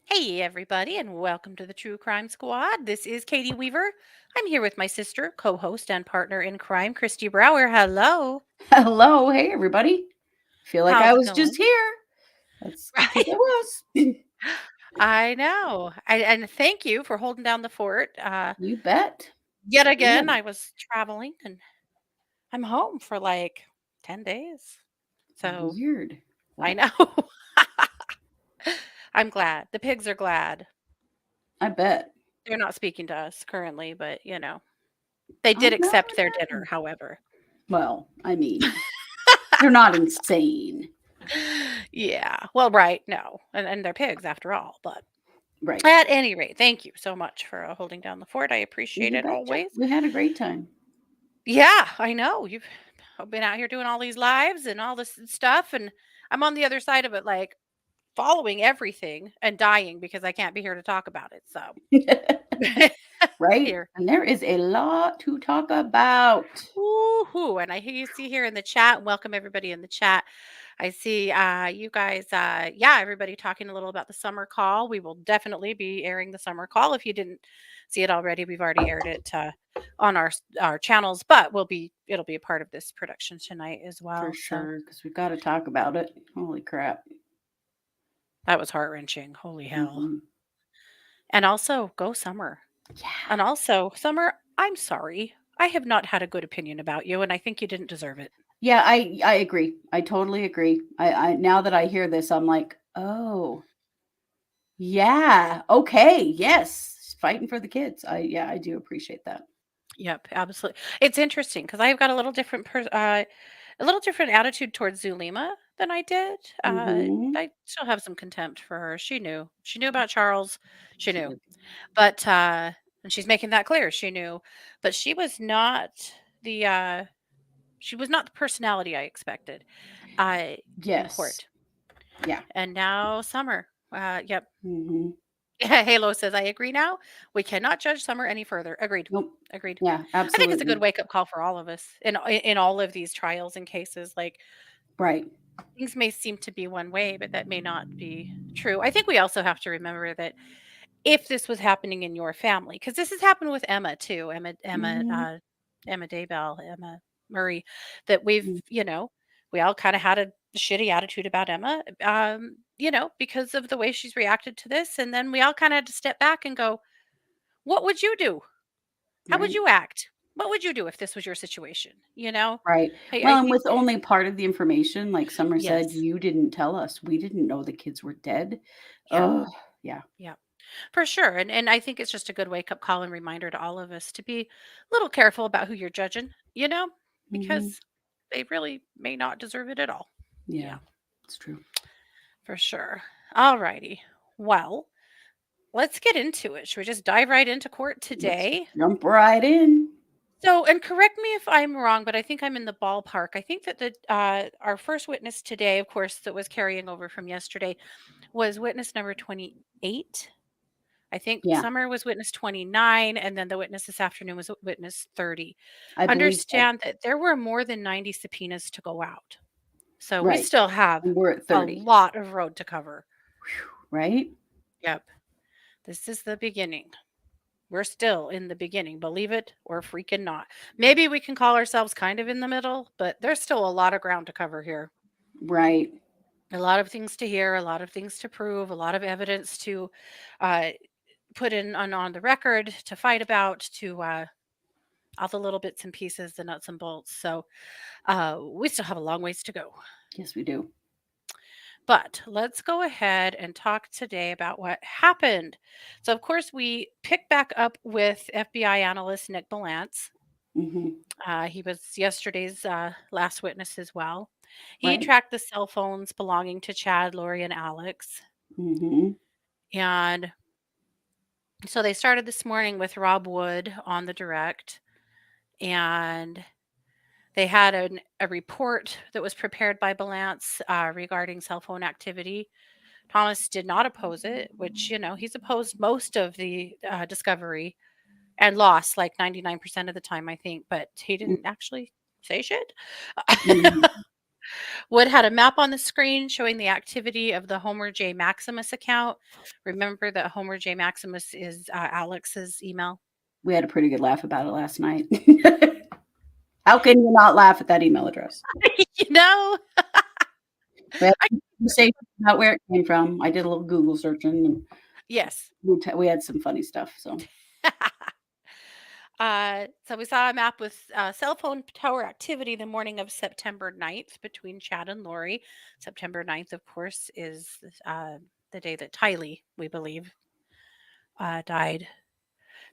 Hey, everybody, and welcome to the True Crime Squad. This is Katie Weaver. I'm here with my sister, co host, and partner in crime, Kristi Brower. Hello. Hello. Hey, everybody. Feel like I How's it was just going? here. That's because I was. I know. And thank you for holding down the fort. You bet. Yet Yeah. again, I was traveling and I'm home for like 10 days. So Weird. I What? know. I'm glad. The pigs are glad. I bet. They're not speaking to us currently, but they did I'm not accept their dinner, mad. however. Well, I mean, they're not insane. Yeah. Well, right. No. And they're pigs after all. But Right. at any rate, thank you so much for holding down the fort. I appreciate You it betcha. always. We had a great time. Yeah, I know. You've been out here doing all these lives and all this stuff. And I'm on the other side of it, like following everything and dying because I can't be here to talk about it. So Right? here. And there is a lot to talk about. Woohoo. And I hear you see here in the chat. Welcome everybody in the chat. I see you guys, everybody talking a little about the summer call. We will definitely be airing the summer call. If you didn't see it already, we've already aired it on our channels, but it'll be a part of this production tonight as For well. So sure, because we've got to talk about it. Holy crap. that was heart wrenching. Holy hell. Hmm. And also go Summer. Yeah. And also, Summer, I'm sorry. I have not had a good opinion about you, and I think you didn't deserve it. Yeah, I agree. I totally agree. I now that I hear this, I'm like, oh, yeah, okay, yes, fighting for the kids. I do appreciate that. Yep, absolutely. It's interesting because I've got a little different attitude towards Zulema than I did. Mhm. I still have some contempt for her. She knew about Charles. She She knew, did. but and she's making that clear. She knew, but the she was not the personality I expected. In Yes. court, Yeah. and now Summer. Yep. Mhm. Yeah, Halo says, I agree now. We cannot judge Summer any further. Agreed. Nope. Agreed. Yeah, I think it's a good absolutely. wake up call for all of us in all of these trials and cases. Like Right. things may seem to be one way, but that may not be true. I think we also have to remember that if this was happening in your family, because this has happened with Emma too, Mhm. Emma Daybell, Emma Murray, that we've, Mm. we all kind of had a shitty attitude about Emma, because of the way she's reacted to this. And then we all kind of had to step back and go, what would you do? How would Right. you act? What would you do if this was your situation? Right. I Well, and think, with only part of the information, like Summer said, yes. you didn't tell us. We didn't know the kids were dead. Yeah. Oh, yeah. Yeah. For sure. And I think it's just a good wake up call and reminder to all of us to be a little careful about who you're judging, Mhm. because they really may not deserve it at all. Yeah. Yeah, It's true. for sure. All righty. Well, let's get into it. Should we just dive right into court Let's today? jump right in. So, and correct me if I'm wrong, but I think I'm in the ballpark. I think that the our first witness today, of course, that was carrying over from yesterday, was witness number 28. I think Yeah, Summer was witness 29, and then the witness this afternoon was witness 30. I believe so. Understand that there were more than 90 subpoenas to go out. So we Right. still have And we're at a 30, lot of road to cover. right? Yep. This is the beginning. We're still in the beginning, believe it or freaking not. Maybe we can call ourselves kind of in the middle, but there's still a lot of ground to cover here. Right. A lot of things to hear, a lot of things to prove, a lot of evidence to uh, put in on the record, to fight about, to all the little bits and pieces, the nuts and bolts. So we still have a long ways to go. Yes, we do. But let's go ahead and talk today about what happened. So, of course, we pick back up with FBI analyst Nick Balance. Mhm. He was yesterday's last witness as well. He Right. tracked the cell phones belonging to Chad, Lori, and Alex. Mhm. And so they started this morning with Rob Wood on the direct. And They had a report that was prepared by Balance regarding cell phone activity. Thomas did not oppose it, which, he's opposed most of the discovery and lost like 99% of the time, I think, but he Mm, didn't actually say shit. mhm. Wood had a map on the screen showing the activity of the Homer J. Maximus account. Remember that Homer J. Maximus is Alex's email? We had a pretty good laugh about it last night. How can you not laugh at that email address? you know? We had I, a conversation about where it came from. I did a little Google searching, and yes. we had some funny stuff. So So we saw a map with cell phone tower activity the morning of September 9th between Chad and Lori. September 9th, of course, is the day that Tylee, we believe, died.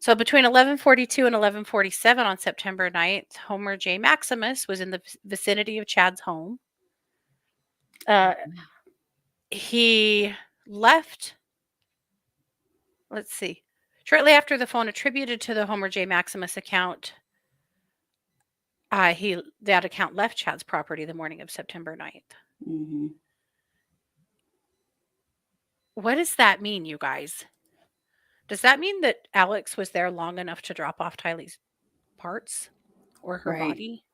So between 11:42 and 11:47 on September 9th, Homer J. Maximus was in the vicinity of Chad's home. Uh, he left, let's see, shortly after the phone attributed to the Homer J. Maximus account, that account left Chad's property the morning of September 9th. mhm. What does that mean, you guys? Does that mean that Alex was there long enough to drop off Tylee's parts or her Right, body?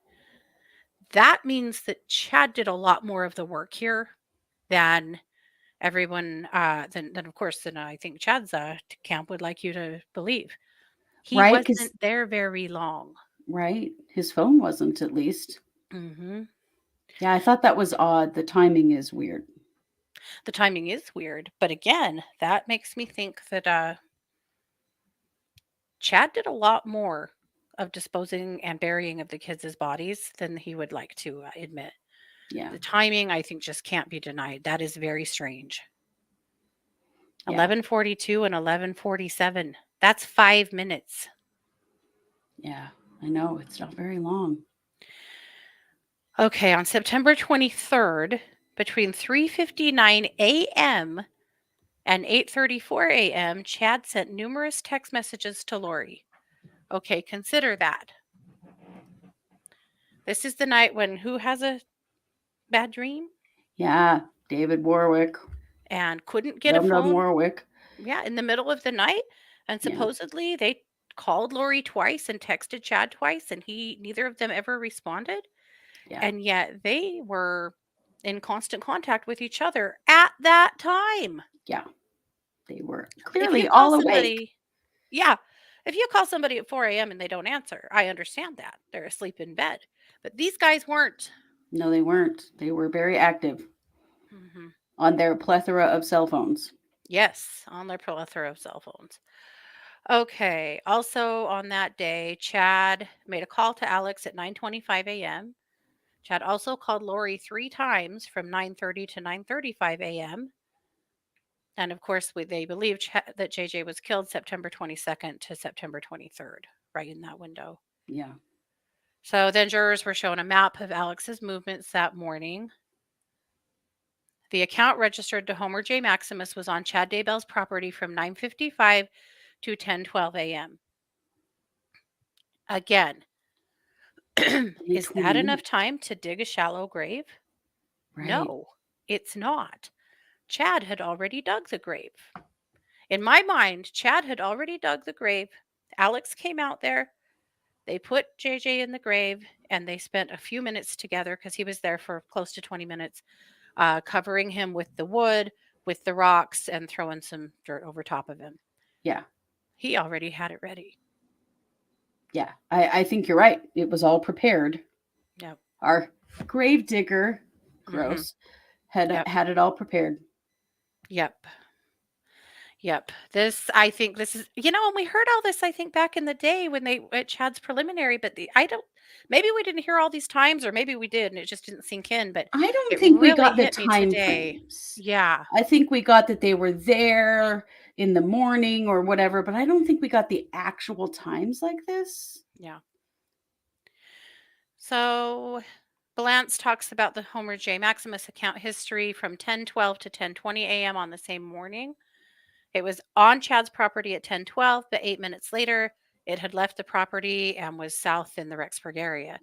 That means that Chad did a lot more of the work here than everyone, than of course, than I think Chad's camp would like you to believe. He right, because wasn't there very long. right, his phone wasn't at least. Hmm. Yeah, I thought that was odd. The timing is weird. The timing is weird, but again, that makes me think that Chad did a lot more of disposing and burying of the kids' bodies than he would like to admit. Yeah, The timing, I think, just can't be denied. That is very strange. yeah, 11:42 and 11:47. That's 5 minutes. yeah. I know it's not very long. Okay, on September 23rd, between 3:59 a.m. and 8:34 a.m., Chad sent numerous text messages to Lori. Okay, consider that. This is the night when who has a bad dream Yeah, David Warwick, and couldn't get a Dum Dum phone? Warwick. Yeah, in the middle of the night. And Yeah, supposedly they called Lori twice and texted Chad twice, and neither of them ever responded. yeah, And yet they were in constant contact with each other at that time. yeah. They were If you clearly call all awake. somebody, yeah, if you call somebody at 4 a.m. and they don't answer, I understand that. They're asleep in bed. But these guys weren't. No, they weren't. They were very active Hmm. on their plethora of cell phones. Yes, on their plethora of cell phones. Okay. Also on that day, Chad made a call to Alex at 9:25 a.m. Chad also called Lori 3 times from 9:30 to 9:35 a.m. And of course, they believe that JJ was killed September 22nd to September 23rd, right in that window. Yeah, So then jurors were shown a map of Alex's movements that morning. The account registered to Homer J. Maximus was on Chad Daybell's property from 9:55 to 10:12 a.m. Again, only is 20 that enough minutes. time to dig a shallow grave? Right. No, it's not. Chad had already dug the grave. In my mind, Chad had already dug the grave. Alex came out there. They put JJ in the grave and they spent a few minutes together because he was there for close to 20 minutes, covering him with the wood, with the rocks, and throwing some dirt over top of him. Yeah, He already had it ready. yeah. I think you're right. It was all prepared. Yep. Our grave digger, Hmm. gross, had Yep. had it all prepared. Yep. Yep. I think this is, and we heard all this, I think, back in the day when at Chad's preliminary, but I don't, maybe we didn't hear all these times, or maybe we did and it just didn't sink in, but I don't it think we really got the hit me time today. frames. Yeah. I think we got that they were there in the morning or whatever, but I don't think we got the actual times like this. Yeah. So Balance talks about the Homer J. Maximus account history from 10:12 to 10:20 a.m. on the same morning. It was on Chad's property at 10:12, but 8 minutes later, it had left the property and was south in the Rexburg area.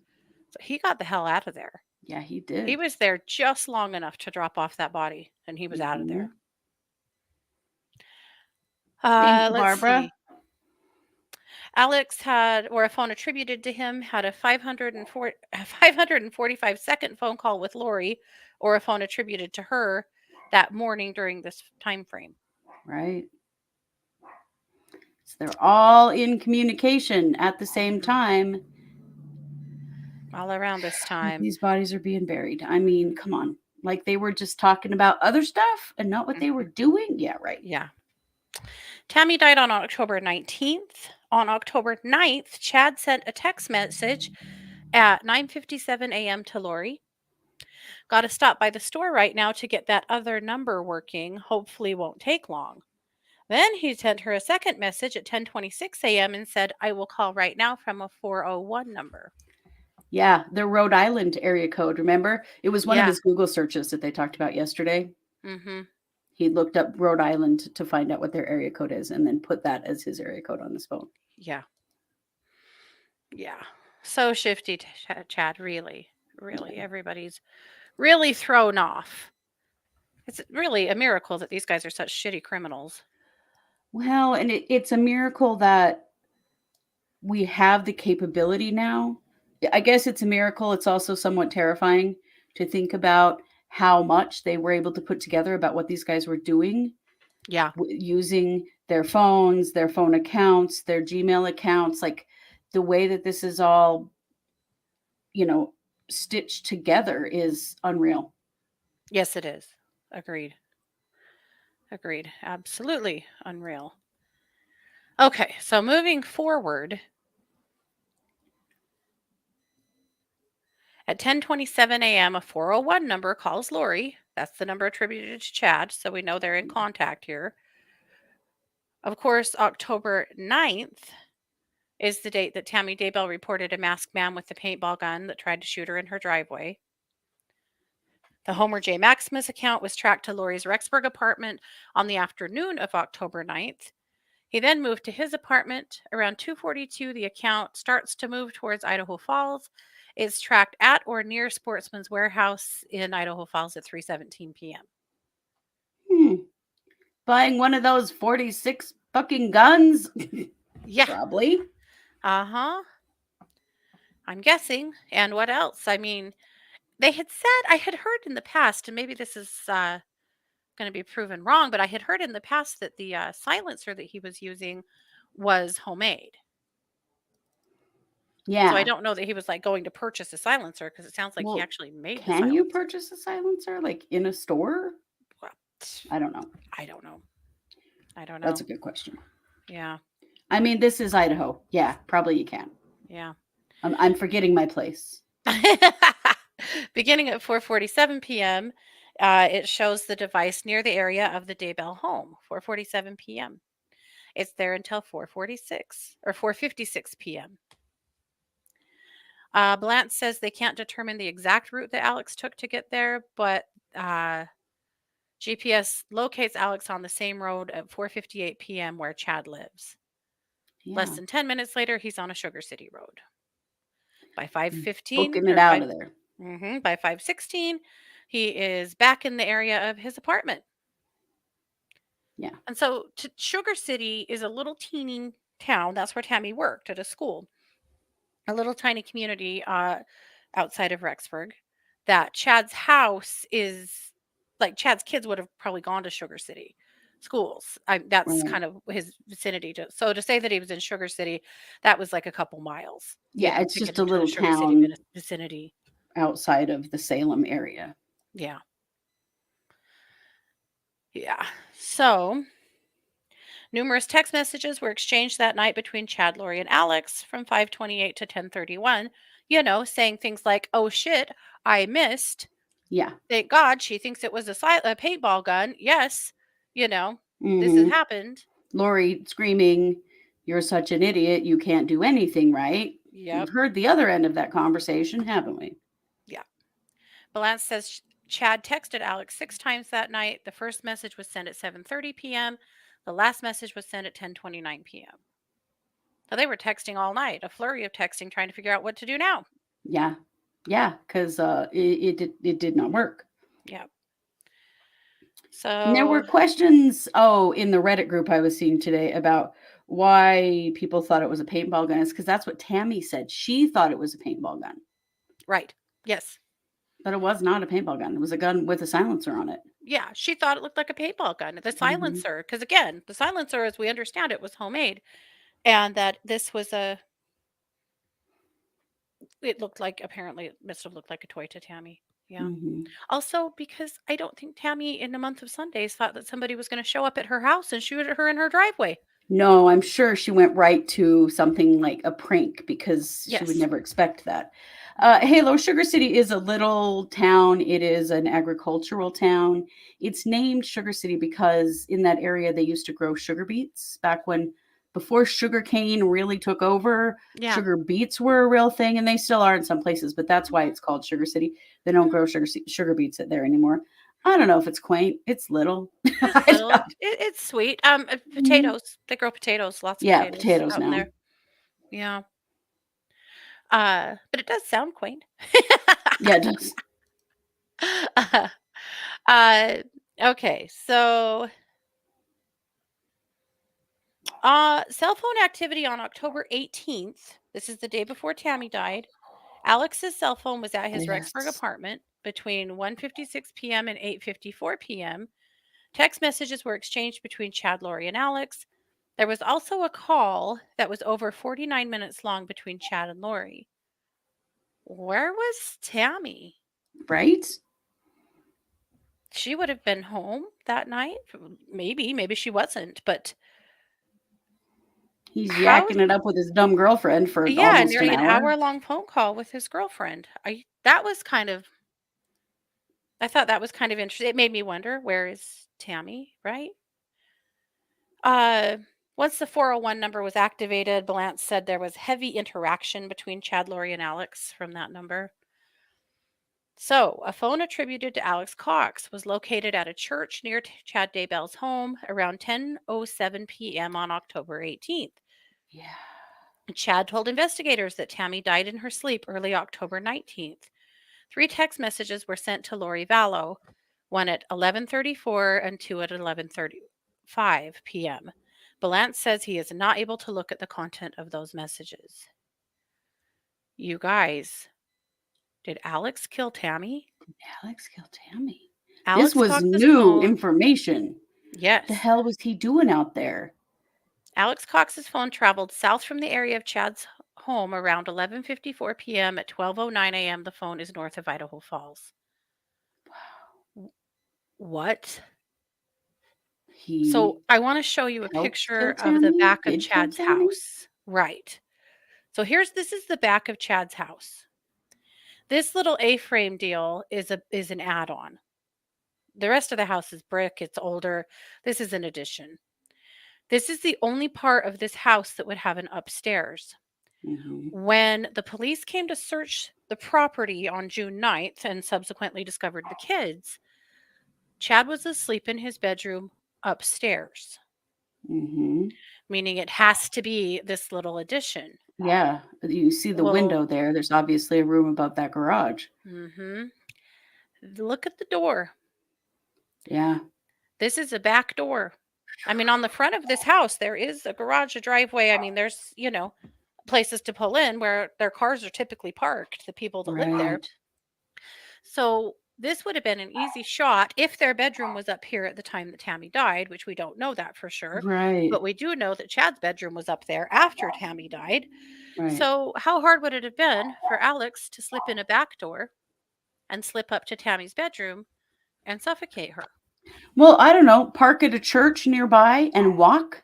So he got the hell out of there. Yeah, he He did. was there just long enough to drop off that body, and he was out of there. Mhm. Thank you, Let's Barbara. see. Alex had, or a phone attributed to him, had a 545-second phone call with Lori, or a phone attributed to her that morning during this time frame. Right. So they're all in communication at the same Mhm. time. All around this time. These bodies are being buried. I mean, come on. Like they were just talking about other stuff and not what they were Mhm. doing. Yeah, right. Yeah. Tammy died on October 19th. On October 9th, Chad sent a text message at 9:57 a.m. to Lori. Got to stop by the store right now to get that other number working. Hopefully won't take long. Then he sent her a second message at 10:26 a.m. and said, "I will call right now from a 401 number." Yeah, the Rhode Island area code, remember? It was one of Yeah. his Google searches that they talked about yesterday. Mhm. He looked up Rhode Island to find out what their area code is and then put that as his area code on his phone. Yeah. Yeah. So shifty, Chad, really. Really. Yeah. Everybody's really thrown off. It's really a miracle that these guys are such shitty criminals. Well, and it's a miracle that we have the capability now. I guess it's a miracle. It's also somewhat terrifying to think about how much they were able to put together about what these guys were doing Yeah. using their phones, their phone accounts, their Gmail accounts, like the way that this is all, you know, stitched together is unreal. Yes, it is. Agreed. Agreed. Absolutely unreal. Okay, so moving forward, at 10:27 a.m., a 401 number calls Lori. That's the number attributed to Chad, so we know they're in contact here. Of course, October 9th is the date that Tammy Daybell reported a masked man with a paintball gun that tried to shoot her in her driveway. The Homer J. Maximus account was tracked to Lori's Rexburg apartment on the afternoon of October 9th. He then moved to his apartment. Around 2:42, the account starts to move towards Idaho Falls. It's tracked at or near Sportsman's Warehouse in Idaho Falls at 3:17 p.m. Hmm. Buying one of those 46 fucking guns? Yeah. Probably. Uh-huh. I'm guessing. And what else? I mean, they had said, I had heard in the past, and maybe this is going to be proven wrong, but I had heard in the past that the silencer that he was using was homemade. So I Yeah. don't know that he was like going to purchase a silencer because it sounds like he Well, actually made the can you silencer. purchase a silencer like in a store? Well, I don't know. I don't know. I don't That's know. a good question. Yeah. I mean, this is Idaho. Yeah, probably you can. Yeah. I'm forgetting my place. Beginning at 4:47 p.m., it shows the device near the area of the Daybell home. 4:47 p.m. It's there until 4:46 or 4:56 p.m. Blant says they can't determine the exact route that Alex took to get there, but uh, GPS locates Alex on the same road at 4:58 p.m. where Chad lives. Less Yeah. than 10 minutes later, he's on a Sugar City road. By 5:15 Booking it or out 5 of there. by 5:16, he is back in the area of his apartment. Yeah. And so Sugar City is a little teeny town. That's where Tammy worked at a school, a little tiny community outside of Rexburg. That Chad's house is like Chad's kids would have probably gone to Sugar City schools. That's Right. kind of his vicinity. So to say that he was in Sugar City, that was like a couple miles, Yeah, it's to get just a into the little Sugar City town vicinity. outside of the Salem area. Yeah. Yeah. So numerous text messages were exchanged that night between Chad, Lori, and Alex from 5:28 to 10:31, saying things like, "Oh shit, I missed. Yeah. Thank God she thinks it was a paintball gun. Yes, you know, this has Mhm. happened." Lori screaming, "You're such an idiot. You can't do anything right." We've Yep. heard the other end of that conversation, haven't we? Yeah. Balance says Chad texted Alex 6 times that night. The first message was sent at 7:30 p.m. The last message was sent at 10:29 p.m. So they were texting all night, a flurry of texting, trying to figure out what to do now. Yeah. Yeah, 'cause, it did not work. Yeah. And there were So, questions, in the Reddit group I was seeing today about why people thought it was a paintball gun. It's because that's what Tammy said. She thought it was a paintball gun, right. Yes. but it was not a paintball gun. It was a gun with a silencer on it. Yeah, she thought it looked like a paintball gun. The Mhm, silencer, because again, the silencer, as we understand it, was homemade, and that this was a it looked like apparently it must have looked like a toy to Tammy. Yeah. mhm. Also, because I don't think Tammy in the month of Sundays thought that somebody was gonna show up at her house and shoot at her in her driveway. No, I'm sure she went right to something like a prank because she would Yes. never expect that. Mhm. Halo Sugar City is a little town. It is an agricultural town. It's named Sugar City because in that area they used to grow sugar beets back when before sugar cane really took over. Yeah. Sugar beets were a real thing, and they still are in some places, but that's why Mhm. it's called Sugar City. They don't Mhm. grow sugar beets there anymore. I don't know if it's quaint. It's little. It's I little. don't- It's sweet. Mhm. Potatoes. They grow potatoes, lots of Yeah, potatoes potatoes out in now. there. Yeah. But it does sound quaint. Yeah, it does. uh, okay, so cell phone activity on October 18th. This is the day before Tammy died. Alex's cell phone was at his Rexburg Yes. apartment between 1:56 p.m. and 8:54 p.m. Text messages were exchanged between Chad, Lori, and Alex. There was also a call that was over 49 minutes long between Chad and Lori. Where was Tammy? Right? She would have been home that night. Maybe she wasn't, but He's how yakking it up with his dumb girlfriend for yeah, almost an nearly an hour. hour-long phone call with his girlfriend. I that was kind of I thought that was kind of interesting. It made me wonder, where is Tammy, right? Uh, Once the 401 number was activated, Balance said there was heavy interaction between Chad, Lori, and Alex from that number. So, a phone attributed to Alex Cox was located at a church near Chad Daybell's home around 10:07 p.m. on October 18th. Yeah. Chad told investigators that Tammy died in her sleep early October 19th. Three text messages were sent to Lori Vallow, one at 11:34 and two at 11:35 p.m. Balance says he is not able to look at the content of those messages. You guys, did Alex kill Tammy? Alex killed Tammy. This Alex was Cox's new phone. information. The Yes. hell was he doing out there? Alex Cox's phone traveled south from the area of Chad's home around 11:54 p.m. At 12:09 a.m. the phone is north of Idaho Falls. W- What? He So I want to show you a helped picture kill of the Tammy? back of Did kill Chad's Tammy? house. Right. So this is the back of Chad's house. This little A-frame deal is an add-on. The rest of the house is brick, it's older. This is an addition. This is the only part of this house that would have an upstairs. Mhm. When the police came to search the property on June 9th and subsequently discovered the kids, Chad was asleep in his bedroom upstairs, Mhm. meaning it has to be this little addition. Yeah, you see the Well, window there. There's obviously a room above that garage. mhm. Look at the door. Yeah. This is a back door. I mean, on the front of this house, there is a garage, a driveway. I mean, there's, places to pull in where their cars are typically parked, the people that live there. Right. So this would have been an easy shot if their bedroom was up here at the time that Tammy died, which we don't know that for sure. Right. But we do know that Chad's bedroom was up there after Tammy died. Right. So how hard would it have been for Alex to slip in a back door and slip up to Tammy's bedroom and suffocate her? Well, I don't know, park at a church nearby and walk?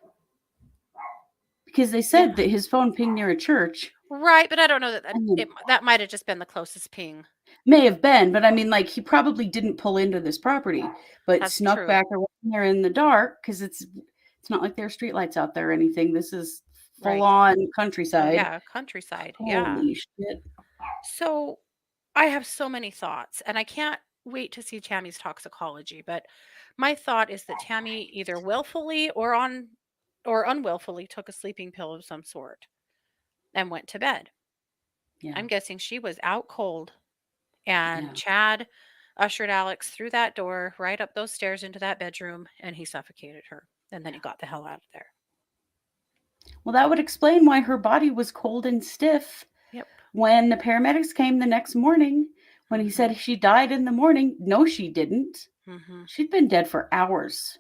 Because they Yeah. said that his phone pinged near a church. Right, but I don't know that I mean, that might have just been the closest ping. may have been, but I mean, like, he probably didn't pull into this property, but That's snuck true. back around there in the dark because it's not like there are streetlights out there or anything. This is full Right. on Oh countryside. yeah, countryside. Yeah. Holy shit. So I have so many thoughts and I can't wait to see Tammy's toxicology, but my thought is that Tammy either willfully or unwillfully took a sleeping pill of some sort and went to bed. Yeah. I'm guessing she was out cold And Yeah. Chad ushered Alex through that door, right up those stairs into that bedroom, and he suffocated her. And then he Yeah. got the hell out of there. Well, that would explain why her body was cold and stiff Yep. when the paramedics came the next morning. When he Mhm. said she died in the morning, no, she didn't. Mhm. She'd been dead for hours.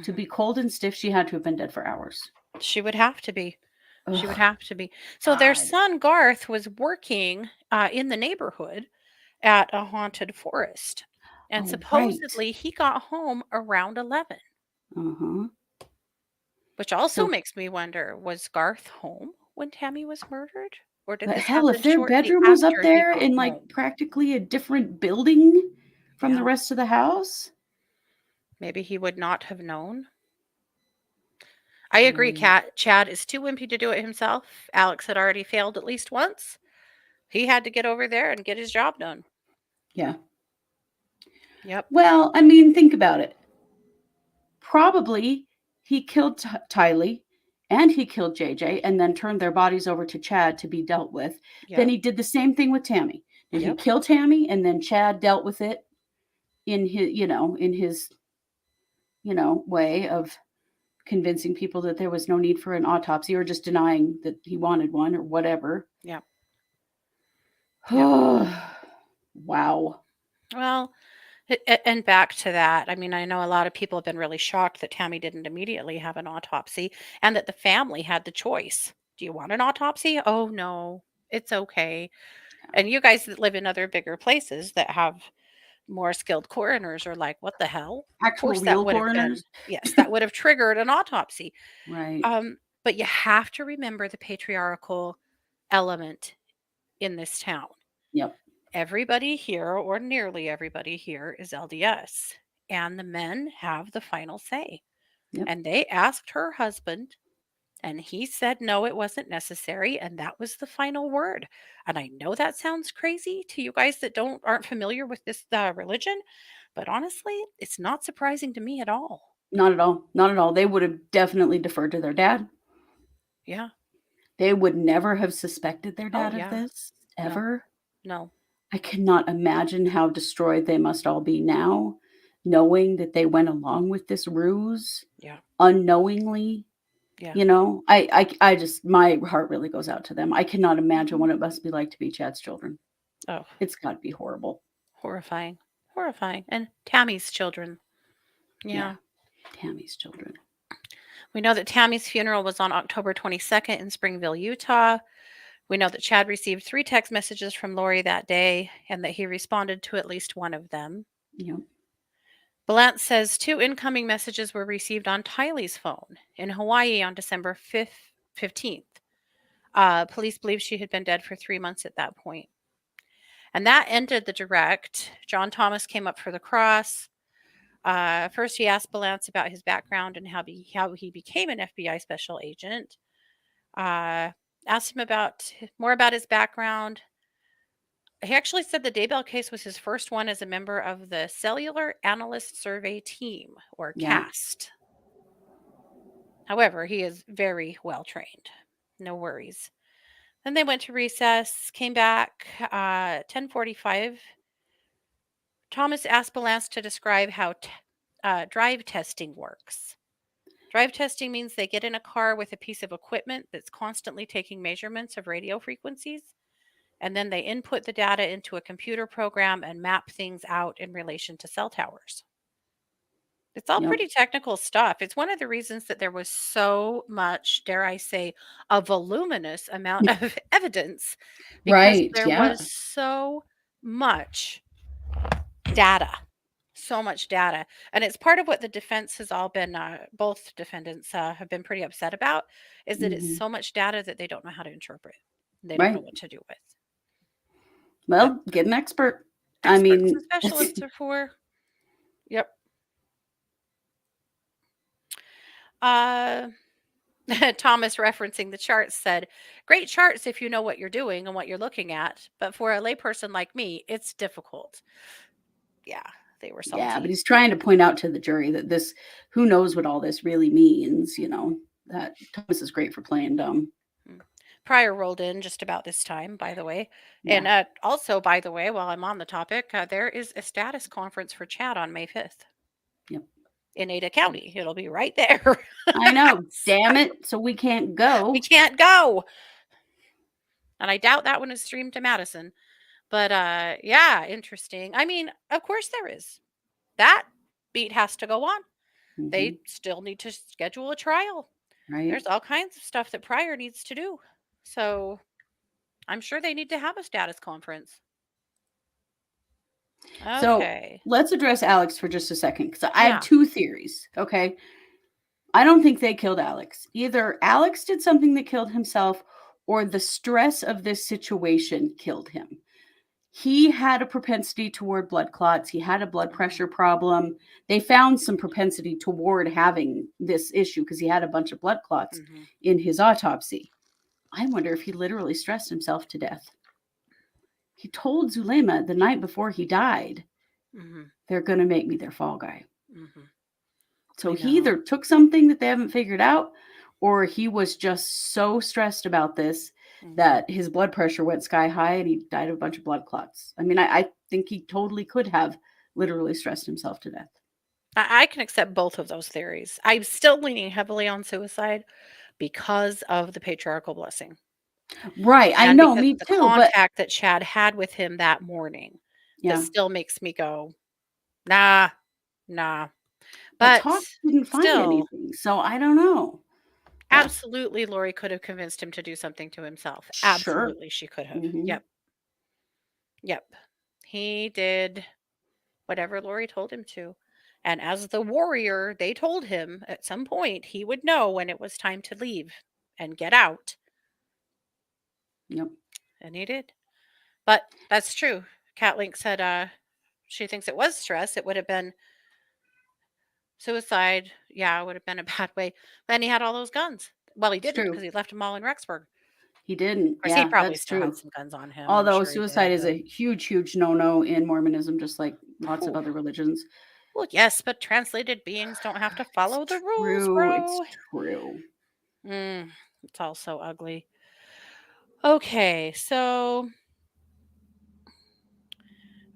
To Mhm. be cold and stiff, she had to have been dead for hours. She would have to be. She would Oh, have to be. So their God. son Garth was working in the neighborhood at a haunted forest. And Oh, right. supposedly he got home around 11, Uh-huh. which also So, makes me wonder, was Garth home when Tammy was murdered? Or did but this hell, if happen their shortly bedroom was up after he there got in like home? practically a different building from the Yeah, rest of the house. maybe he would not have known. I agree, Mm, Kat. Chad is too wimpy to do it himself. Alex had already failed at least once. He had to get over there and get his job done. yeah. Yep. Well, I mean, think about it. Probably he killed Tylee and he killed JJ and then turned their bodies over to Chad to be dealt with. Then Yep. he did the same thing with Tammy. Did he Yep. kill Tammy and then Chad dealt with it in his, way of convincing people that there was no need for an autopsy or just denying that he wanted one or whatever. Yep. Yep. Wow. Well, and back to that. I mean, I know a lot of people have been really shocked that Tammy didn't immediately have an autopsy and that the family had the choice. Do you want an autopsy? Oh, no, it's okay. And you guys that live in other bigger places that have more skilled coroners are like, what the hell? Of Actual course, that real would have coroners? been, yes, that would have triggered an autopsy. Right. But you have to remember the patriarchal element in this town. Yep. Everybody here, or nearly everybody here, is LDS, and the men have the final say. Yep. And they asked her husband, and he said no, it wasn't necessary, and that was the final word. And I know that sounds crazy to you guys that aren't familiar with this religion, but honestly, it's not surprising to me at all. Not at all. Not at all. They would have definitely deferred to their dad. Yeah. They would never have suspected their Oh, dad of yeah. this, No. ever. No. I cannot imagine how destroyed they must all be now, knowing that they went along with this ruse Yeah. unknowingly. Yeah. I just my heart really goes out to them. I cannot imagine Mhm. what it must be like to be Chad's children. Oh, It's gotta be horrible. horrifying. Horrifying. And Tammy's children. Yeah, Yeah. Tammy's children. We know that Tammy's funeral was on October 22nd in Springville, Utah. We know that Chad received 3 text messages from Lori that day and that he responded to at least one of them. Yep, Balance says 2 incoming messages were received on Tylee's phone in Hawaii on December 15th. Police believe she had been dead for 3 months at that point. And that ended the direct. John Thomas came up for the cross. First, he asked Balance about his background and how he became an FBI special agent. Uh, Asked him about more about his background. He actually said the Daybell case was his first one as a member of the Cellular Analyst Survey Team, or yeah, CAST. However, he is very well trained. No worries. Then they went to recess, came back 10:45. Thomas asked Balance to describe how drive testing works. Drive testing means they get in a car with a piece of equipment that's constantly taking measurements of radio frequencies, and then they input the data into a computer program and map things out in relation to cell towers. It's all yep. pretty technical stuff. It's one of the reasons that there was so much, dare I say, a voluminous amount of evidence, because Right, there yeah. was so much data. So much data. And it's part of what the defense has all been, both defendants have been pretty upset about, is that it's Mhm. so much data that they don't know how to interpret. They don't know Right. what to do with. But Well, get an expert. I experts and mean, specialists are for. Yep. Uh, Thomas, referencing the charts, said, "Great charts if you know what you're doing and what you're looking at, but for a layperson like me, it's difficult." Yeah, they were yeah, but salty. he's trying to point out to the jury that this who knows what all this really means, that Thomas is great for playing dumb. Mm. Pryor rolled in just about this time, by the way. Yeah. And also, by the way, while I'm on the topic, there is a status conference for Chad on May 5th Yep. in Ada County. It'll be right there. I know. Damn So it. So we can't we go. can't go. And I doubt that one is streamed to Madison. But yeah, interesting. I mean, of course there is. That beat has to go on. Hmm. They still need to schedule a trial. Right. There's all kinds of stuff that Pryor needs to do. So I'm sure they need to have a status conference. So Okay. let's address Alex for just a second because I have Yeah. two theories. Okay. I don't think they killed Alex. Either Alex did something that killed himself or the stress of this situation killed him. He had a propensity toward blood clots. He had a blood Mhm. pressure problem. They found some propensity toward having this issue because he had a bunch of blood clots Mhm. in his autopsy. I wonder if he literally stressed himself to death. He told Zulema the night before he died, Mhm. they're going to make me their fall guy. Mhm. So I he know. either took something that they haven't figured out or he was just so stressed about this Mhm. that his blood pressure went sky high and he died of a bunch of blood clots. I mean, I think he totally could have literally stressed himself to death. I can accept both of those theories. I'm still leaning heavily on suicide because of the patriarchal blessing Right. I and know, because me of the too. But contact that Chad had with him that morning. That yeah, still makes me go, nah, nah. but But talk didn't find still, anything. So I don't know. Yeah, absolutely, Lori could have convinced him to do something to himself. sure. Absolutely, she could have. Hmm. Yep. Yep. He did whatever Lori told him to. And as the warrior, they told him at some point he would know when it was time to leave and get out. Yep. And he did. But that's true. Catlink said she thinks it was stress. It would have been suicide. Yeah, it would have been a bad way. Then he had all those guns. Well, he It's didn't true. because he left them all in Rexburg. Of He didn't. course, he Yeah, probably that's still had true. some guns on him. I'm Although sure he suicide did. is But a huge, huge no-no in Mormonism, just like lots of whew. other religions. Well, yes, but translated beings don't have to It's follow the rules, true. It's bro. true. It's all so ugly. Okay, so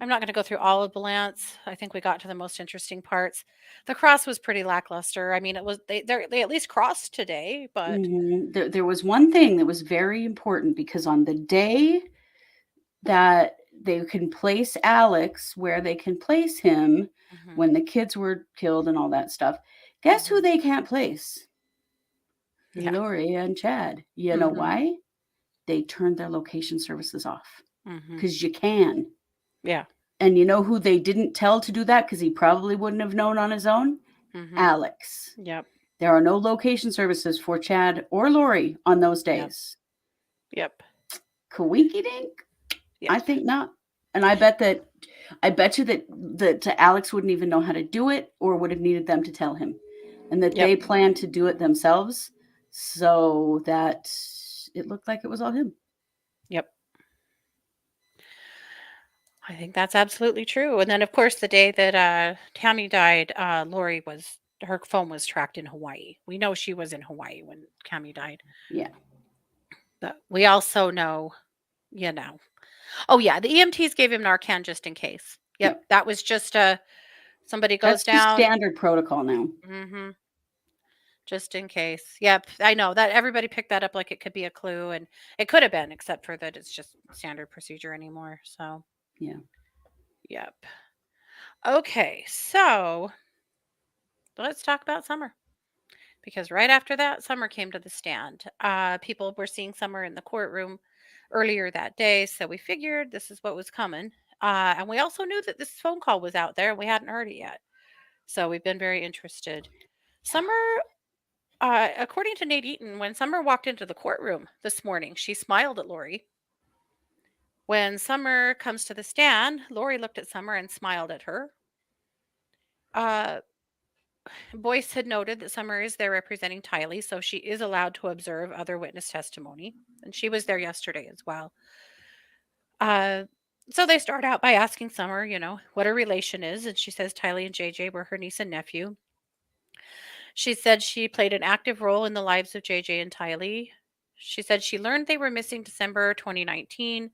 I'm not going to go through all of the Lance. I think we got to the most interesting parts. The cross was pretty lackluster. I mean, it was they at least crossed today, but There was one thing that was very important because on the day that they can place Alex where they can place him mhm, when the kids were killed and all that stuff, guess who mhm, they can't place? yeah, Lori and Chad. You know mhm, why? They turned their location services off mhm, because you can. yeah, And you know who they didn't tell to do that because he probably wouldn't have known on his own? mhm, Alex. yep, There are no location services for Chad or Lori on those yep, days. yep, Kawinky dink? yep, I think not. And I bet you that Alex wouldn't even know how to do it or would have needed them to tell him. And that yep, they planned to do it themselves so that it looked like it was all him. yep. I think that's absolutely true. And then, of course, the day that Tammy died, Lori was her phone was tracked in Hawaii. We know she was in Hawaii when Tammy died, Yeah. but we also know, you know. Oh yeah, the EMTs gave him Narcan just in case. Yep, Yep. that was just a somebody goes That's just down. standard protocol now. Mhm. Just in case. Yep, I know that everybody picked that up like it could be a clue, and it could have been, except for that it's just standard procedure anymore. So, Yeah. yep. Okay, so let's talk about Summer because right after that, Summer came to the stand. People were seeing Summer in the courtroom earlier that day, so we figured this is what was coming. And we also knew that this phone call was out there, and we hadn't heard it yet. So we've been very interested. Summer, according to Nate Eaton, when Summer walked into the courtroom this morning, she smiled at Lori. When Summer comes to the stand, Lori looked at Summer and smiled at her. Uh, Boyce had noted that Summer is there representing Tylee, so she is allowed to observe other witness testimony. And she was there yesterday as well. Uh, so they start out by asking Summer, what her relation is. And she says Tylee and JJ were her niece and nephew. She said she played an active role in the lives of JJ and Tylee. She said she learned they were missing December 2019.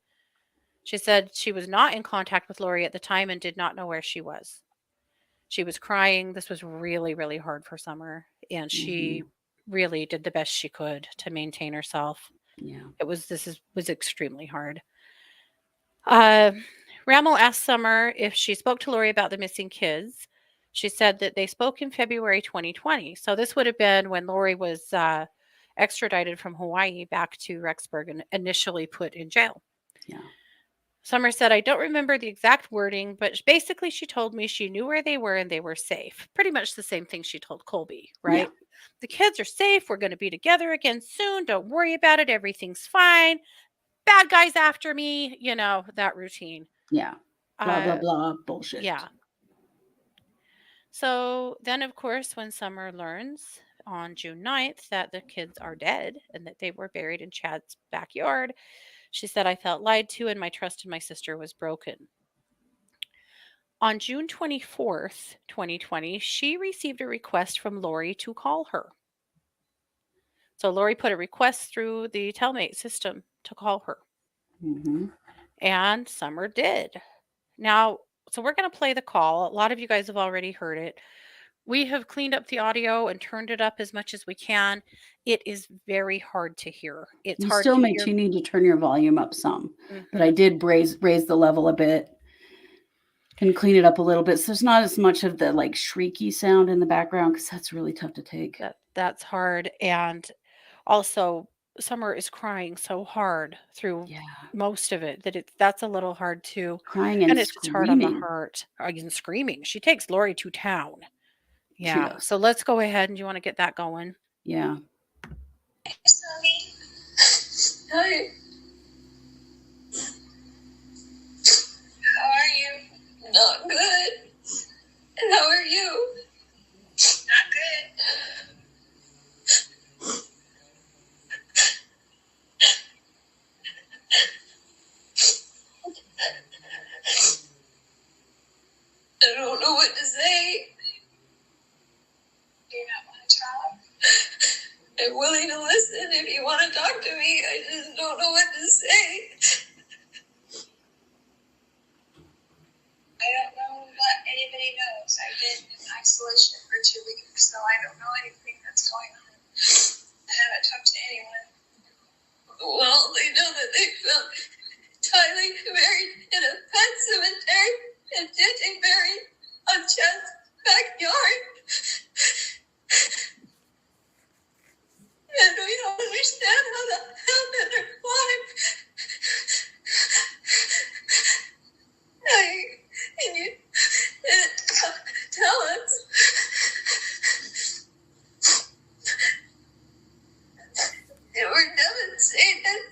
She said she was not in contact with Lori at the time and did not know where she was. She was crying. This was really, really hard for Summer, and she Mhm. really did the best she could to maintain herself. Yeah. Was extremely hard. Uh, Rammel asked Summer if she spoke to Lori about the missing kids. She said that they spoke in February 2020. So this would have been when Lori was extradited from Hawaii back to Rexburg and initially put in jail. Yeah. Summer said, I don't remember the exact wording, but basically she told me she knew where they were and they were safe. Pretty much the same thing she told Colby, Yeah. right? The kids are safe. We're going to be together again soon. Don't worry about it. Everything's fine. Bad guys after me, that routine. Yeah. Blah, blah, Uh, blah. Bullshit. yeah. So then, of course, when Summer learns on June 9th that the kids are dead and that they were buried in Chad's backyard, she said, I felt lied to and my trust in my sister was broken. On June 24th, 2020, she received a request from Lori to call her. So Lori put a request through the Telmate system to call her. Mm-hmm. And Summer did. Now, so we're going to play the call. A lot of you guys have already heard it. We have cleaned up the audio and turned it up as much as we can. It is very hard to hear. It's You hard still to makes hear. you need to turn your volume up some, but I Mhm. did raise the level a bit and clean it up a little bit. So there's not as much of the like shrieky sound in the background because that's really tough to take. That's hard. And also, Summer is crying so hard through Yeah. most of it that that's a little hard too. Crying and And it's just hard on the screaming. heart. And screaming. She takes Lori to town. She Yeah. does. So let's go ahead and you want to get that going? Yeah. Sonny. Hi. How are you? Not good. And how are you? Not good. I don't know what to say. Do you not want to talk? I'm willing to listen if you want to talk to me. I just don't know what to say. I don't know what anybody knows. I've been in isolation for 2 weeks, so I don't know anything that's going on. I haven't talked to anyone. Well, they know that they found Tylee buried in a pet cemetery and Gigi buried on Chad's backyard. And we don't understand how that happened or why. Can you tell us? They were devastated.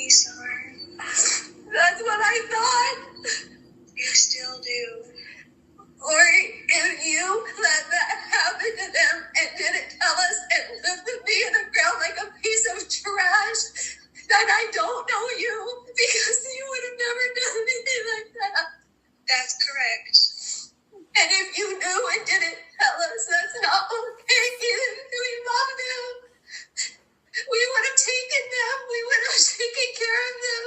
me, Summer. That's what I thought. You still do. Or if you let that happen to them and didn't tell us and lifted me in the ground like a piece of trash, then I don't know you because you would have never done anything like that. That's correct. And if you knew and didn't tell us, that's not okay either. We love them. We would have taken them. We would have taken care of them.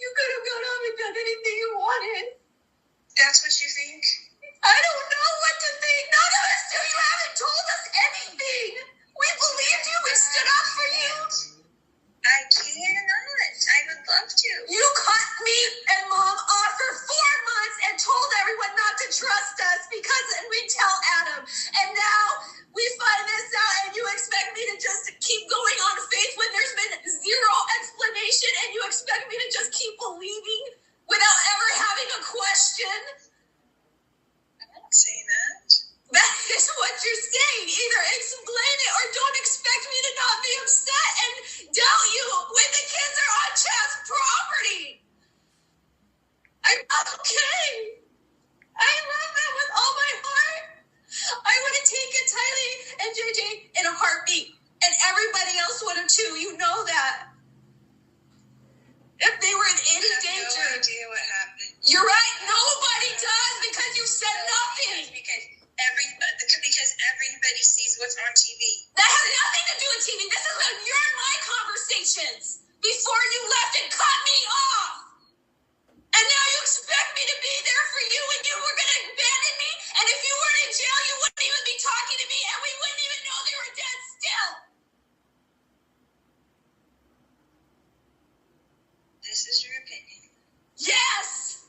You could have gone off and done anything you wanted. That's what you think? I don't know what to think. None of us do. You haven't told us anything. We believed you. We stood up for you. I cannot. I would love to. You cut me and Mom off for 4 months and told everyone not to trust us because we'd tell Adam. And now we find this out and you expect me to just keep going on faith when there's been zero explanation and you expect me to just keep believing without ever having a question? I'm not saying that. That is what you're saying. Either explain it or don't expect me to not be upset and doubt you when the kids are on Chad's property. I'm not okay. I love them with all my heart. I would have taken Tylee and JJ in a heartbeat. And everybody else would have too. You know that. If they were in any danger. I have no idea what happened. You're right. Nobody does because you said nothing. Because everybody sees what's on TV. That has nothing to do with TV. This is when you're in my conversations before you left and cut me off. And now you expect me to be there for you and you were going to abandon me. And if you weren't in jail, you wouldn't even be talking to me and we wouldn't even know they were dead still. This is your opinion. Yes.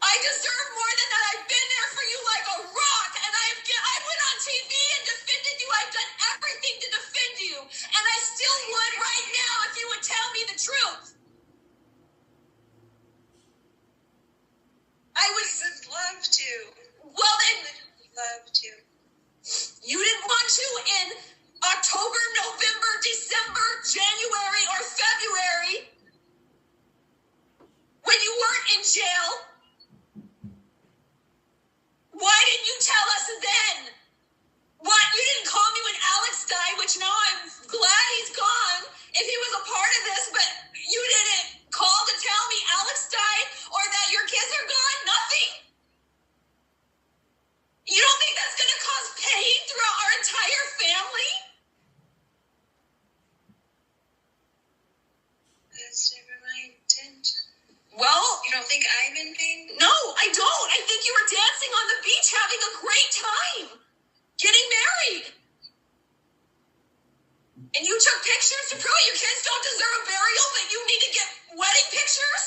I deserve more than that. I've been there for you like a rock. And I went on TV and defended you. I've done everything to defend you. And I still would right now if you would tell me the truth. I would love to. Well, then. Love to. You didn't want to in October, November, December, January, or February when you weren't in jail. Why didn't you tell us then? What? You didn't call me when Alex died, which now I'm glad he's gone, if he was a part of this, but you didn't call to tell me Alex died or that your kids are gone? Nothing? You don't think that's going to cause pain throughout our entire family? That's never my intent. Well, You don't think I'm in pain? no, I don't. I think you were dancing on the beach having a great time. Getting married. And you took pictures to prove your kids don't deserve a burial, but you need to get wedding pictures?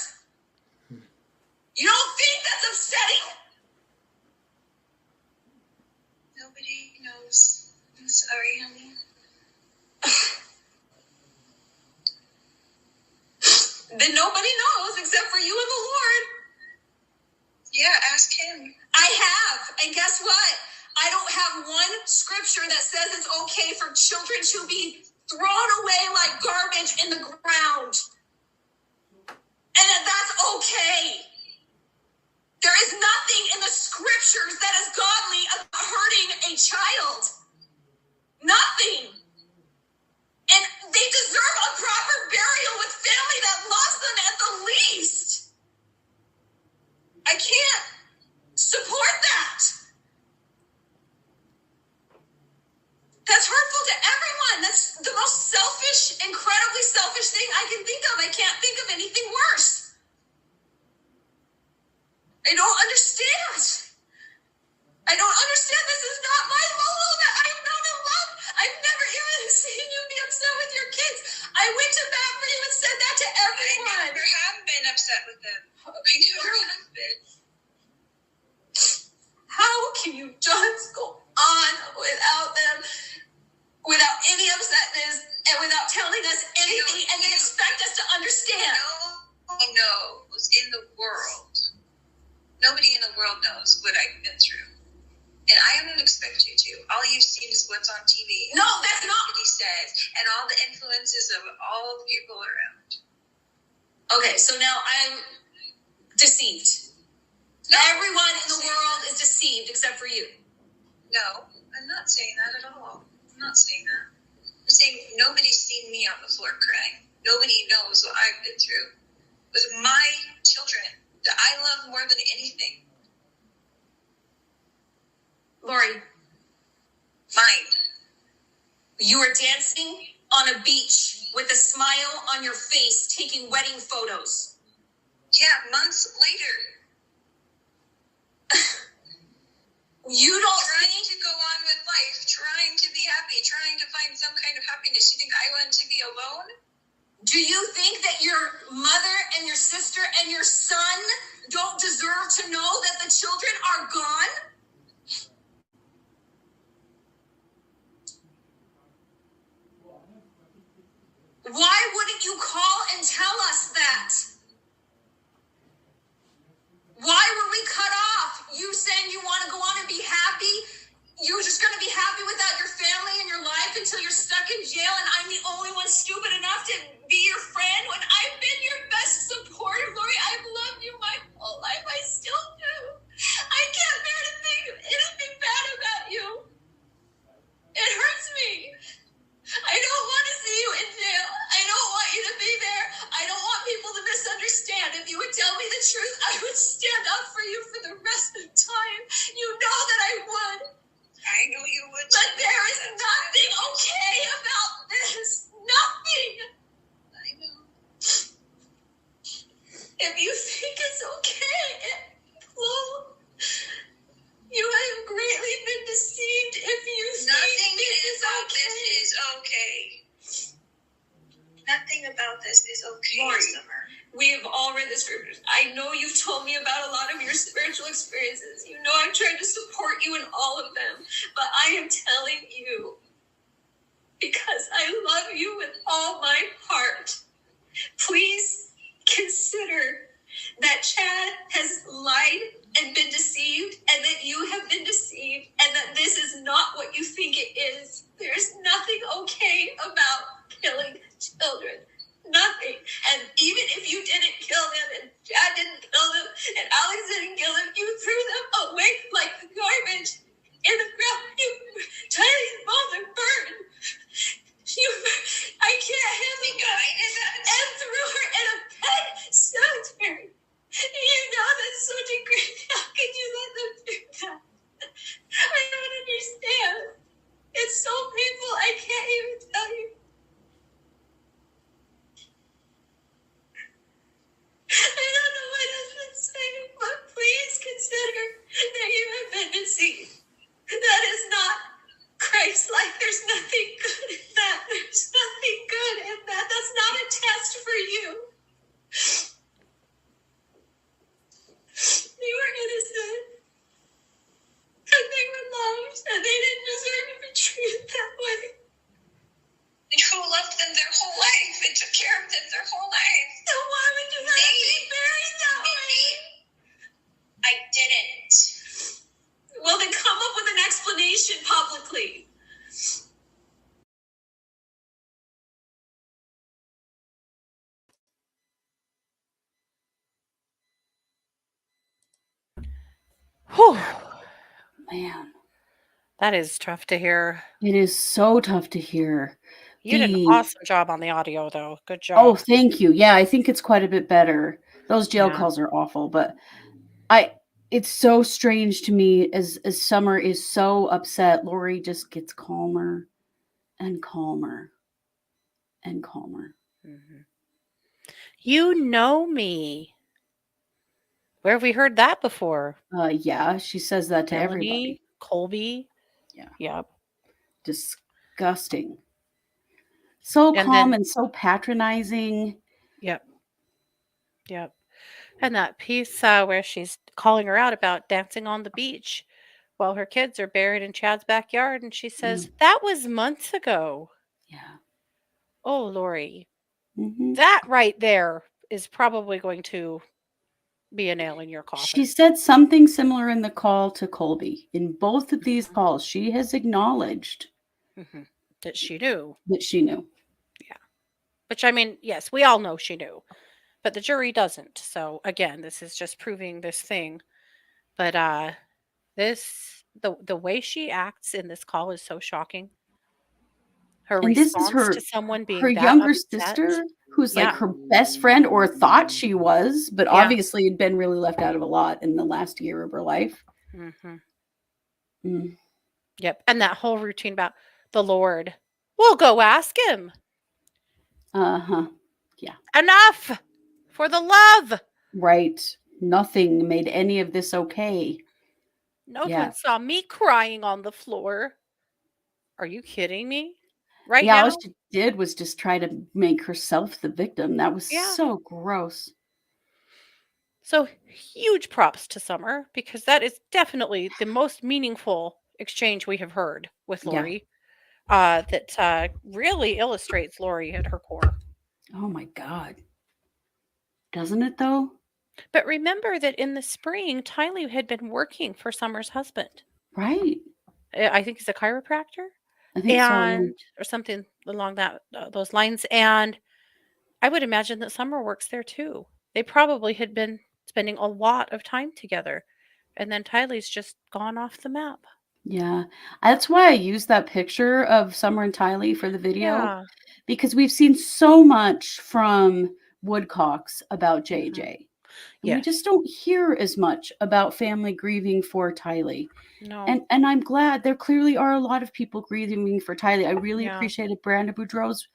You don't think that's upsetting? Nobody knows. I'm sorry, honey. Then nobody knows except for you and the Lord. Yeah, ask him. I have. And guess what? I don't have one scripture that says it's okay for children to be thrown away like garbage in the ground. And that that's okay. There is nothing in the scriptures that is godly about hurting a child. Nothing. And they deserve a proper burial with family that loves them at the least. I can't support that. That's hurtful to everyone. That's the most selfish, incredibly selfish thing I can think of. I can't think of anything worse. I don't understand. I don't understand. This is not my Lolo that I've known and loved. I've never even seen you be upset with your kids. I went to bat for you and said that to everyone. I never have been upset with them. I never have been. How can you just go on without them, without any upsetness, and without telling us anything, and then expect us to understand? Nobody knows in the world. Nobody in the world knows what I've been through. And I don't expect you to. All you've seen is what's on TV. No, that's not what he says, and all the influences of all the people around. Okay, so now I'm deceived. No, Everyone in the world is deceived except for you. No, I'm not saying that at all. I'm not saying that. I'm saying nobody's seen me on the floor crying. Nobody knows what I've been through with my children that I love more than anything. Lori, Mine. you were dancing on a beach with a smile on your face, taking wedding photos. Yeah, months later. You don't Trying think to go on with life, trying to be happy, trying to find some kind of happiness. You think I want to be alone? Do you think that your mother and your sister and your son don't deserve to know that the children are gone? Why wouldn't you call and tell us that? Why were we cut off? You saying you want to go on and be happy? You're just going to be happy without your family and your life until you're stuck in jail and I'm the only one stupid enough to be your friend when I've been your best supporter, Lori. I've loved you my whole life. I still do. I can't bear to think anything bad about you. It hurts me. I don't want to see you in jail. I don't want you to be there. I don't want people to misunderstand. If you would tell me the truth, I would stand up for you for the rest of the time. You know that I would. I know you would. But there is nothing okay about this. Nothing. I know. If you think it's okay, well, you have greatly been deceived if you Nothing think is about this is okay. Nothing about this is okay, Lori, Summer. We've all read the scriptures. I know you've told me about a lot of your spiritual experiences. You know I'm trying to support you in all of them. But I am telling you, because I love you with all my heart, please consider that Chad has lied and been deceived, and that you have been deceived, and that this is not what you think it is. There's nothing okay about killing children. Nothing. And even if you didn't kill them, and Chad didn't kill them, and Alex didn't kill them, you threw them away like garbage in the ground. You Chinese bones are burned. I can't handle that. And threw her in a pet cemetery. You know that's so degrading. How could you let them do that? I don't understand. It's so painful. I can't even tell you. I don't know what else to say, but please consider that you have been deceived. That is not Christ-like. There's nothing good in that. There's nothing good in that. That's not a test for you. They were innocent. And they were loved. And they didn't deserve to be treated that way. And who loved them their whole life and took care of them their whole life? So why would you let them be buried that way? I didn't. Well, then come up with an explanation publicly. Whew. Man, That is tough to hear. it is so tough to hear. You did an The awesome job on the audio, though. Good Oh, job. thank you. Yeah, I think it's quite a bit better. Those jail Yeah. calls are awful, but it's so strange to me as Summer is so upset, Lori just gets calmer and calmer and calmer. Mhm. You know me. Where have we heard that before? Yeah, she says that to everybody. Melanie, Colby. Yeah. Yep. Disgusting. So And calm then, and so patronizing. yep. Yep. And that piece where she's calling her out about dancing on the beach while her kids are buried in Chad's backyard. And she says, that was months ago. Yeah. Oh, Lori, Mhm. that right there is probably going to be a nail in your She coffin. said something similar in the call to Colby. In both of these Mhm, calls, she has acknowledged mhm. That she knew. that she knew. Yeah. Which, I mean, yes, we all know she knew, but the jury doesn't. So again, this is just proving this thing. But the way she acts in this call is so shocking. Her And this is response to someone her being that younger upset. sister, who's like Yeah. her best friend or thought she was, but Yeah. obviously had been really left out of a lot in the last year of her life. Mhm. Mm, Yep. And that whole routine about the Lord. We'll go ask him. uh-huh. Yeah. Enough for the love. Right. Nothing made any of this okay. No Yeah. one saw me crying on the floor. Are you kidding me? Right Yeah, all now? she did was just try to make herself the victim. That was Yeah. so gross. So huge props to Summer because that is definitely the most meaningful exchange we have heard with Yeah. Lori. That really illustrates Lori at her core. Oh my God. Doesn't it though? But remember that in the spring, Tylee had been working for Summer's husband. Right. I think he's a chiropractor, I think so, yeah. and or something along that those lines. And I would imagine that Summer works there too. They probably had been spending a lot of time together, and then Tylee's just gone off the map. Yeah. That's why I used that picture of Summer and Tylee for the video, Yeah. because we've seen so much from Woodcocks about Mhm. JJ. And we just Yes. don't hear as much about family grieving for Tylee. No. And I'm glad there clearly are a lot of people grieving for Tylee. I really Yeah. appreciated Brandon Boudreaux's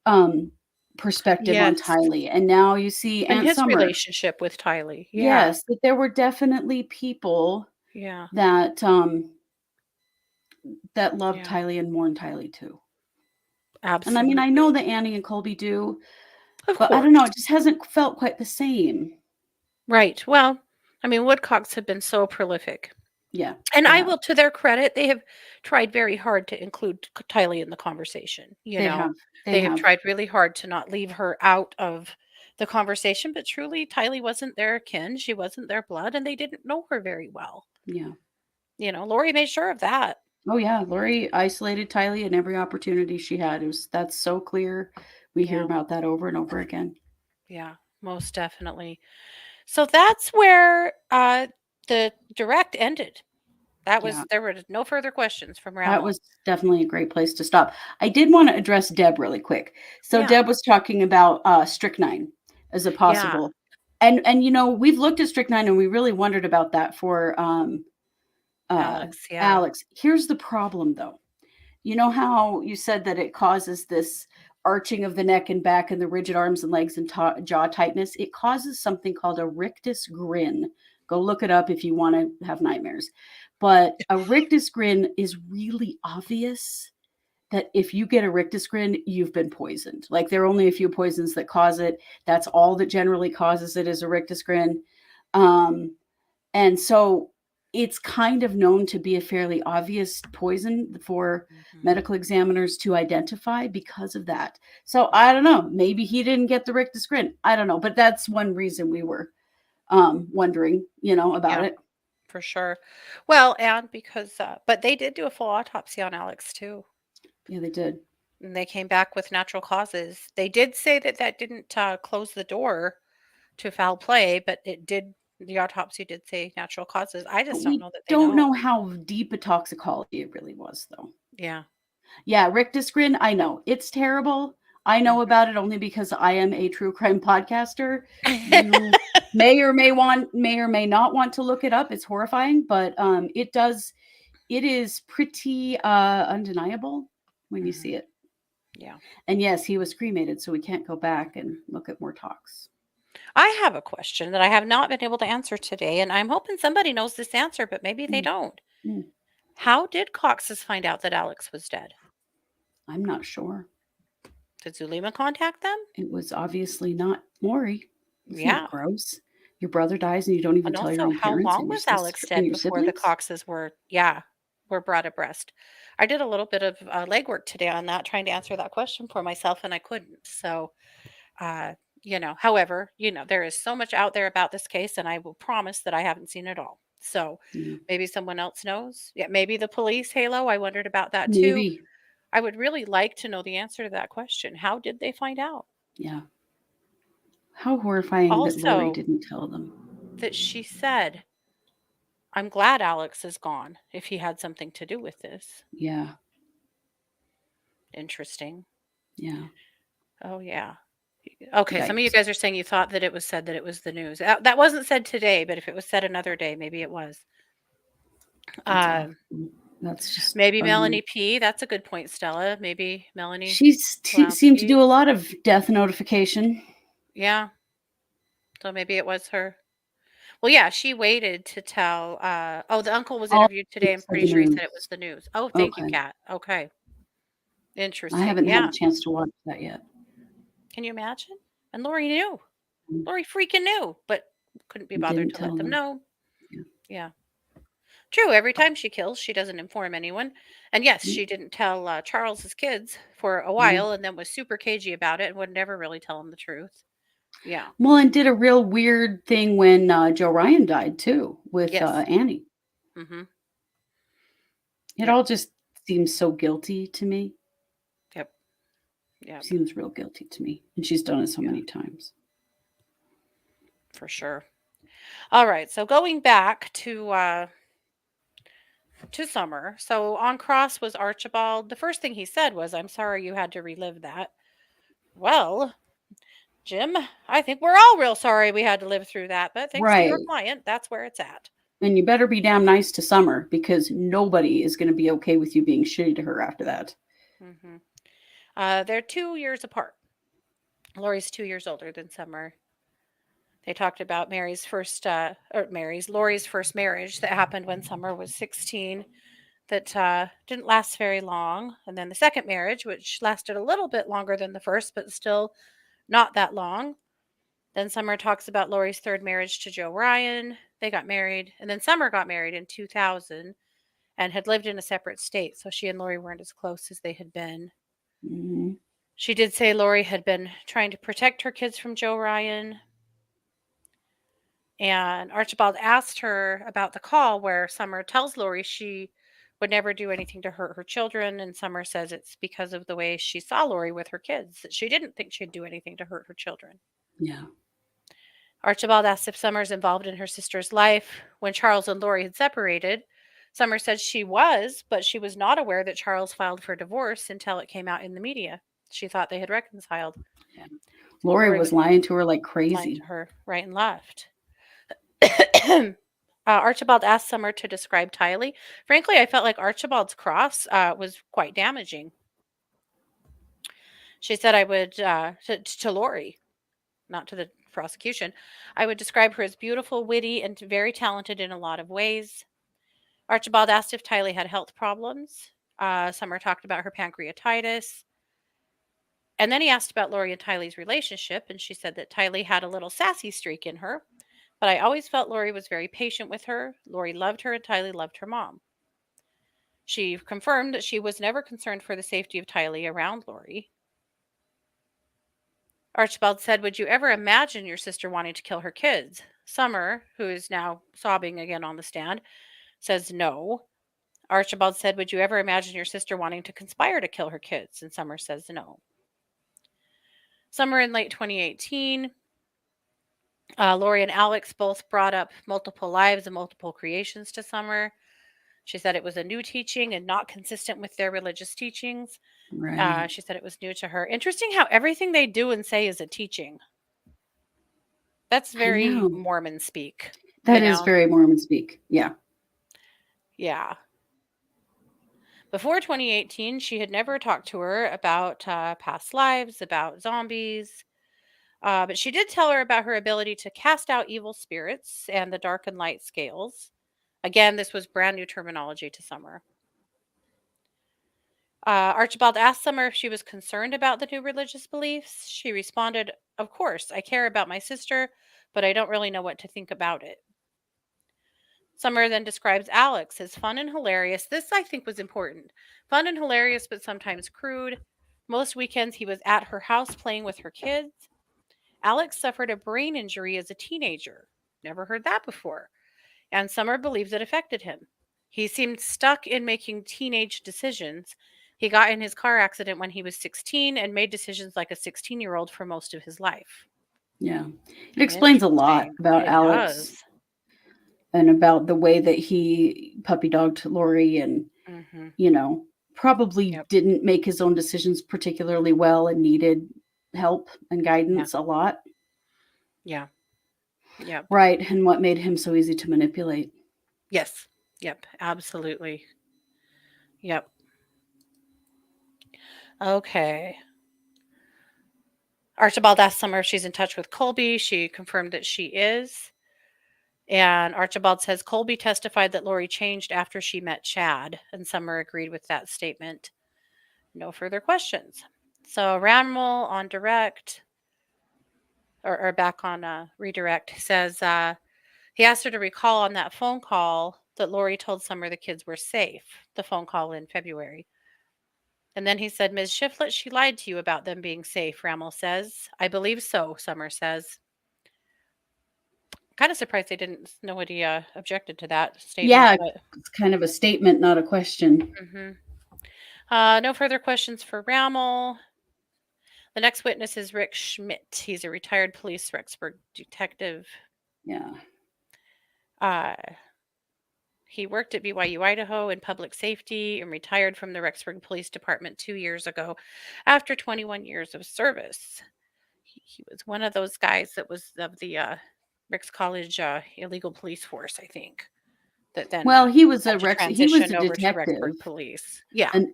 um, perspective on Yes. Tylee. And now you see And Aunt his Summer. relationship with Tylee. Yeah. Yes, that there were definitely people Yeah. that that loved Yeah. Tylee and mourned Tylee too. And I mean, I know Absolutely. that Annie and Colby do, Of but I don't know, course. it just hasn't felt quite the same. Right. Well, I mean, Woodcocks have been so prolific. Yeah, And they I have. will, to their credit, they have tried very hard to include Tylee in the conversation. You They know, have. They they have have. tried really hard to not leave her out of the conversation, but truly, Tylee wasn't their kin. She wasn't their blood, and they didn't know her very well. Yeah. You know, Lori made sure of that. Oh yeah, Lori isolated Tylee in every opportunity she had. That's so clear. We hear Yeah. about that over and over again. Yeah. Most definitely. So that's where the direct ended. That Yeah. was, there were no further questions from That Rammel. was definitely a great place to stop. I did want to address Deb really quick. So Yeah. Deb was talking about strychnine as a Yeah. possible, and you know we've looked at strychnine and we really wondered about that for Alex. Yeah. Alex. Here's the problem though. You know how you said that it causes this arching of the neck and back and the rigid arms and legs and jaw tightness? It causes something called a rictus grin. Go look it up if you want to have nightmares. But a rictus grin is really obvious that if you get a rictus grin, you've been poisoned. Like there are only a few poisons that cause it. That's all that generally causes it is a rictus grin. Um, and so it's kind of known to be a fairly obvious poison for Mhm. medical examiners to identify because of that. So I don't know. Maybe he didn't get the rictus grin. I don't know. But that's one reason we were wondering, about Yeah, it. for sure. Well, and because, but they did do a full autopsy on Alex too, Yeah, they did. and they came back with natural causes. They did say that that didn't close the door to foul play, but it did. The autopsy did say natural causes. I But just don't we know that they don't know. know how deep a toxicology it really was, though. Yeah. Yeah, rictus grin, I know. It's terrible. I know Mhm. about it only because I am a true crime podcaster. You may or may not want to look it up. It's horrifying, but it is pretty undeniable when you Mhm. see it. Yeah. And yes, he was cremated, so we can't go back and look at more talks. I have a question that I have not been able to answer today, and I'm hoping somebody knows this answer, but maybe they Mm, don't. mm, How did Cox's find out that Alex was dead? I'm not sure. Did Zulema contact them? It was obviously not Lori. Isn't that Yeah. gross? Your brother dies and you don't even And tell your also, own how parents long and your was Alex sister and dead your before the siblings? Coxes were, yeah, were brought abreast? I did a little bit of legwork today on that, trying to answer that question for myself, and I couldn't. So, However, there is so much out there about this case, and I will promise that I haven't seen it all. So Yeah. maybe someone else knows. Yeah, maybe the police, Halo. I wondered about that too. Maybe. I would really like to know the answer to that question. How did they find out? Yeah. How horrifying that Lori Also, didn't tell them. that she said, I'm glad Alex is gone if he had something to do with this. Yeah. Interesting. Yeah. Oh, yeah. Okay, some of you Yikes. guys are saying you thought that it was said that it was the news. That wasn't said today, but if it was said another day, maybe it was. That's Um, awful. That's just maybe ugly. Melanie P. That's a good point, Stella. Maybe Melanie She seemed to Polanski. do a lot of death notification. Yeah. So maybe it was her. Well, yeah, she waited to tell. The uncle was All interviewed today. I'm for pretty the sure he said it was news. the news. Oh, thank you, Okay. Kat. Okay. I Interesting. haven't had Yeah. a chance to watch that yet. Can you imagine? And Lori knew. Mm. Lori freaking knew, but couldn't be bothered Didn't to let tell them them. know. Yeah. Yeah. True. Every time she kills, she doesn't inform anyone. And yes, Mm. she didn't tell Charles's kids for a No. while and then was super cagey about it and would never really tell them the truth. Yeah. Well, and did a real weird thing when Joe Ryan died too with Yes. Annie. Mm-hmm. It Yep. all just seems so guilty to me. Yep. Yep. Seems real guilty to me. And she's done it so Yeah. many times. For sure. All right. So going back to Summer. So on Cross was Archibald. The first thing he said was, I'm sorry you had to relive that. Well, Jim, I think we're all real sorry we had to live through that, but thanks to your Right. client, that's where it's at. And you better be damn nice to Summer because nobody is going to be okay with you being shitty to her after that. Mm-hmm. They're 2 years apart. Lori's 2 years older than Summer. They talked about Lori's first marriage that happened when Summer was 16 that didn't last very long. And then the second marriage, which lasted a little bit longer than the first, but still not that long. Then Summer talks about Lori's third marriage to Joe Ryan. They got married, and then Summer got married in 2000 and had lived in a separate state, so she and Lori weren't as close as they had been. Mm-hmm. She did say Lori had been trying to protect her kids from Joe Ryan. And Archibald asked her about the call where Summer tells Lori she would never do anything to hurt her children. And Summer says it's because of the way she saw Lori with her kids, that she didn't think she'd do anything to hurt her children. Yeah. Archibald asked if Summer's involved in her sister's life. When Charles and Lori had separated, Summer said she was, but she was not aware that Charles filed for divorce until it came out in the media. She thought they had reconciled. Yeah. Lori was lying to her like lying crazy. to her right and left. Archibald asked Summer to describe Tylee. Frankly, I felt like Archibald's cross was quite damaging. She said I would, to Lori, not to the prosecution, I would describe her as beautiful, witty, and very talented in a lot of ways. Archibald asked if Tylee had health problems. Summer talked about her pancreatitis. And then he asked about Lori and Tylee's relationship, and she said that Tylee had a little sassy streak in her. But I always felt Lori was very patient with her. Lori loved her, and Tylee loved her mom. She confirmed that she was never concerned for the safety of Tylee around Lori. Archibald said, would you ever imagine your sister wanting to kill her kids? Summer, who is now sobbing again on the stand, says no. Archibald said, would you ever imagine your sister wanting to conspire to kill her kids? And Summer says no. Summer in late 2018, Lori and Alex both brought up multiple lives and multiple creations to Summer. She said it was a new teaching and not consistent with their religious teachings. Right. She said it was new to her. Interesting how everything they do and say is a teaching. That's very Mormon speak. That is very Mormon speak. Yeah. Yeah. Before 2018, she had never talked to her about past lives, about zombies. But she did tell her about her ability to cast out evil spirits and the dark and light scales. Again, this was brand new terminology to Summer. Archibald asked Summer if she was concerned about the new religious beliefs. She responded, of course, I care about my sister, but I don't really know what to think about it. Summer then describes Alex as fun and hilarious. This, I think, was important. Fun and hilarious, but sometimes crude. Most weekends he was at her house playing with her kids. Alex suffered a brain injury as a teenager. Never heard that before. And Summer believes it affected him. He seemed stuck in making teenage decisions. He got in his car accident when he was 16 and made decisions like a 16-year-old for most of his life. Yeah. It explains a lot Interesting. about It Alex does. and about the way that he puppy dogged Lori and, Mhm. probably Yep. didn't make his own decisions particularly well and needed help and guidance a lot. Yeah. Yep. Right. And what made him so easy to manipulate. Yes. Yep. Absolutely. Yep. Okay. Archibald asked Summer if she's in touch with Colby. She confirmed that she is. And Archibald says Colby testified that Lori changed after she met Chad, and Summer agreed with that statement. No further questions. So Rammel on direct, or back on redirect, says he asked her to recall on that phone call that Lori told Summer the kids were safe, the phone call in February. And then he said, Ms. Shiflet, she lied to you about them being safe, Rammel says. I believe so, Summer says. Kind of surprised they didn't, nobody objected to that statement. Yeah. But, It's kind of a statement, not a question. no further questions for Rammel. The next witness is Rick Schmidt. He's a retired police Rexburg detective. Yeah. He worked at BYU, Idaho in public safety and retired from the Rexburg Police Department 2 years ago after 21 years of service. He was one of those guys that was of the Ricks College illegal police force, I think, that then Well, he was had a to he was transition a over to detective. Rexburg Police. Yeah. And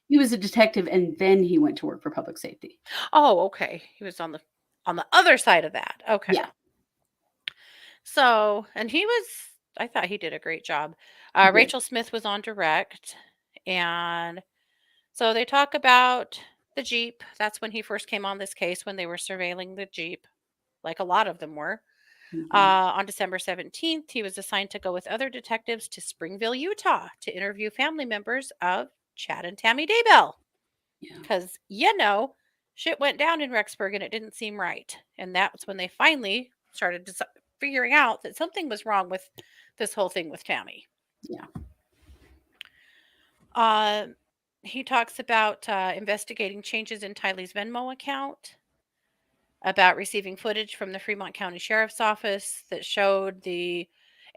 he was a detective and then he went to work for public safety. Oh, okay. He was on the other side of that. Okay. Yeah. So, and I thought he did a great job. He did. Rachel Smith was on direct, and so they talk about the Jeep. That's when he first came on this case, when they were surveilling the Jeep, like a lot of them were. Mhm. On December 17th, he was assigned to go with other detectives to Springville, Utah to interview family members of Chad and Tammy Daybell. Yeah. Because, shit went down in Rexburg and it didn't seem right. And that's when they finally started figuring out that something was wrong with this whole thing with Tammy. Yeah. He talks about investigating changes in Tylee's Venmo account, about receiving footage from the Fremont County Sheriff's Office that showed the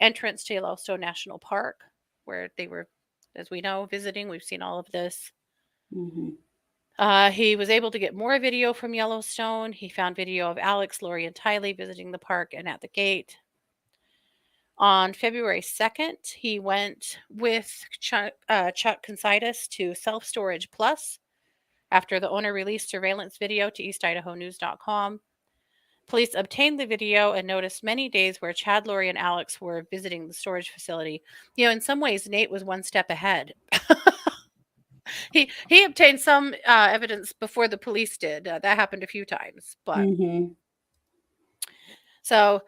entrance to Yellowstone National Park, where they were, as we know, visiting. We've seen all of this. Mhm. He was able to get more video from Yellowstone. He found video of Alex, Lori, and Tylee visiting the park and at the gate. On February 2nd, he went with Chuck Considus to Self Storage Plus after the owner released surveillance video to EastIdahoNews.com. Police obtained the video and noticed many days where Chad, Lori, and Alex were visiting the storage facility. In some ways, Nate was one step ahead. He obtained some evidence before the police did. That happened a few times, but so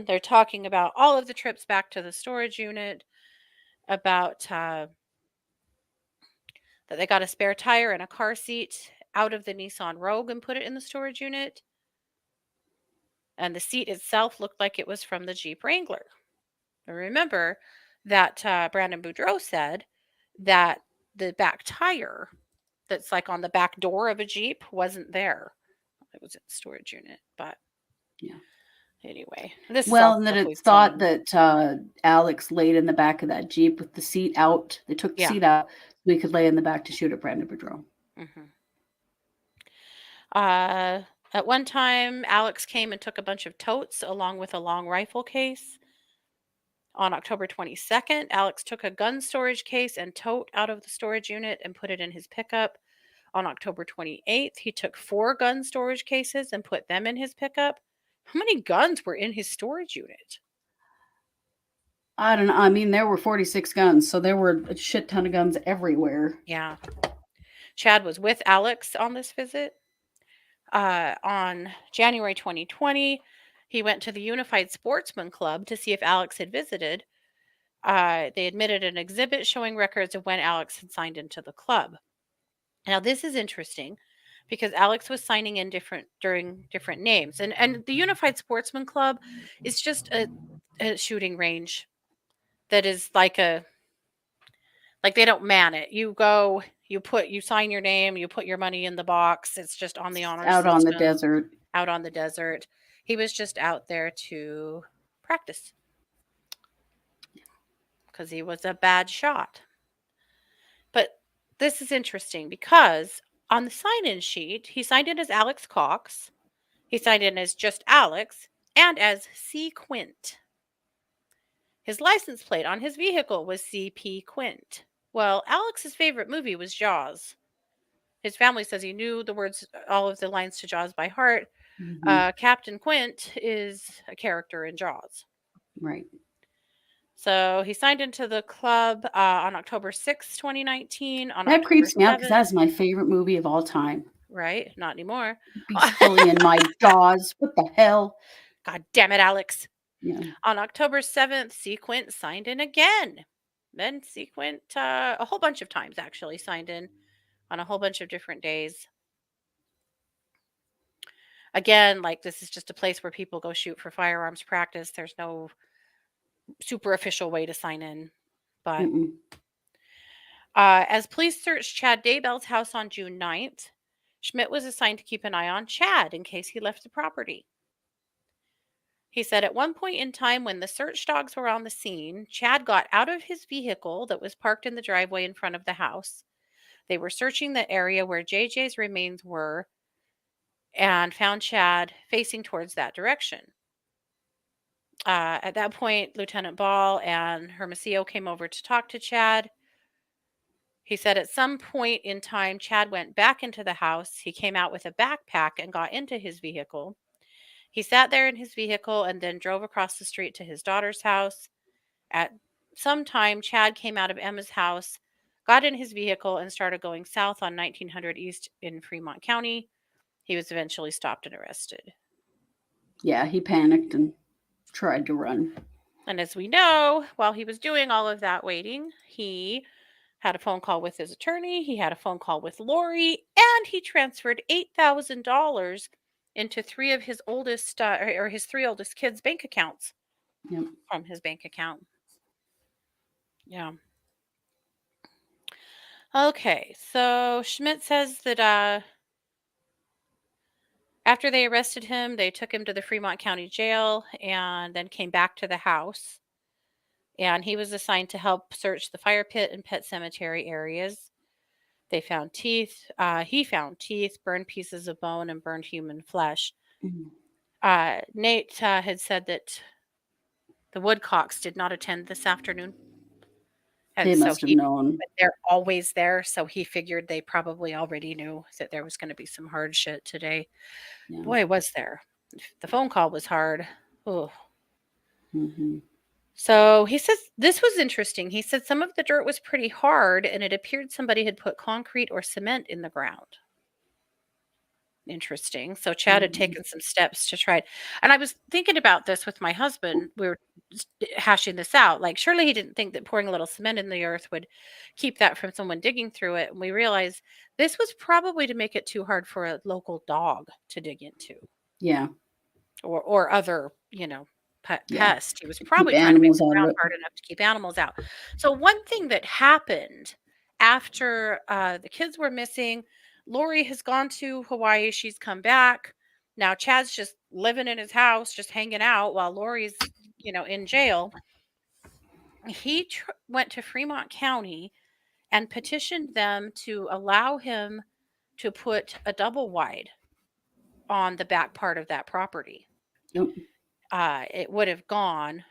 they're talking about all of the trips back to the storage unit, about that they got a spare tire and a car seat out of the Nissan Rogue and put it in the storage unit. And the seat itself looked like it was from the Jeep Wrangler. Remember that Brandon Boudreaux said that the back tire that's like on the back door of a Jeep wasn't there. It was in the storage unit, but yeah. Anyway, this well, is and that it's thought that Alex laid in the back of that Jeep with the seat out. They took the seat out so we could lay in the back to shoot at Brandon Boudreaux. At one time, Alex came and took a bunch of totes along with a long rifle case. On October 22nd, Alex took a gun storage case and tote out of the storage unit and put it in his pickup. On October 28th, he took 4 gun storage cases and put them in his pickup. How many guns were in his storage unit? I don't know. I mean, there were 46 guns, so there were a shit ton of guns everywhere. Yeah. Chad was with Alex on this visit. On January 2020, he went to the Unified Sportsman Club to see if Alex had visited. They admitted an exhibit showing records of when Alex had signed into the club. Now, this is interesting because Alex was signing in during different names. And the Unified Sportsman Club is just a shooting range that is like they don't man it. You go, you sign your name, you put your money in the box. It's just on the honor Out on the system, desert. out on the desert. He was just out there to practice because he was a bad shot. But this is interesting because on the sign-in sheet, he signed in as Alex Cox. He signed in as just Alex and as C. Quint. His license plate on his vehicle was CP Quint. Well, Alex's favorite movie was Jaws. His family says he knew the words, all of the lines to Jaws by heart. Mhm. Captain Quint is a character in Jaws. Right. So he signed into the club on October 6th, 2019. On That October creeps me out because 7th, that's my favorite movie of all time. right? Not anymore. Peacefully in my jaws. What the hell? God damn it, Alex. Yeah. On October 7th, Sequent signed in again. Then Sequent, a whole bunch of times actually, signed in on a whole bunch of different days. Again, like this is just a place where people go shoot for firearms practice. There's no super official way to sign in. But Mm-mm. as police searched Chad Daybell's house on June 9th, Schmidt was assigned to keep an eye on Chad in case he left the property. He said at one point in time when the search dogs were on the scene, Chad got out of his vehicle that was parked in the driveway in front of the house. They were searching the area where JJ's remains were and found Chad facing towards that direction. At that point, Lieutenant Ball and Hermosillo came over to talk to Chad. He said at some point in time, Chad went back into the house. He came out with a backpack and got into his vehicle. He sat there in his vehicle and then drove across the street to his daughter's house. At some time, Chad came out of Emma's house, got in his vehicle, and started going south on 1900 East in Fremont County. He was eventually stopped and arrested. Yeah, he panicked and tried to run. And as we know, while he was doing all of that waiting, he had a phone call with his attorney, he had a phone call with Lori, and he transferred $8,000 into three of his oldest, or his three oldest kids' bank accounts Yep. from his bank account. Yeah. Okay, so Schmidt says that after they arrested him, they took him to the Fremont County Jail and then came back to the house. And he was assigned to help search the fire pit and pet cemetery areas. They found teeth. He found teeth, burned pieces of bone, and burned human flesh. Mhm. Nate had said that the Woodcocks did not attend this afternoon. And They so must have known. they're always there. So he figured they probably already knew that there was going to be some hard shit today. Yeah. Boy, was there. The phone call was hard. Oh. Mhm. So he says this was interesting. He said some of the dirt was pretty hard and it appeared somebody had put concrete or cement in the ground. Interesting. So Chad had Mhm. taken some steps to try it. And I was thinking about this with my husband. We were hashing this out. Like, surely he didn't think that pouring a little cement in the earth would keep that from someone digging through it. And we realized this was probably to make it too hard for a local dog to dig into Yeah. or other, Yeah. pest. He was Keep probably trying to make animals the out of ground it. hard enough to keep animals out. So one thing that happened after the kids were missing, Lori has gone to Hawaii. She's come back. Now Chad's just living in his house, just hanging out while Lori's, in jail. He went to Fremont County and petitioned them to allow him to put a double wide on the back part of that property. Yep. It would have gone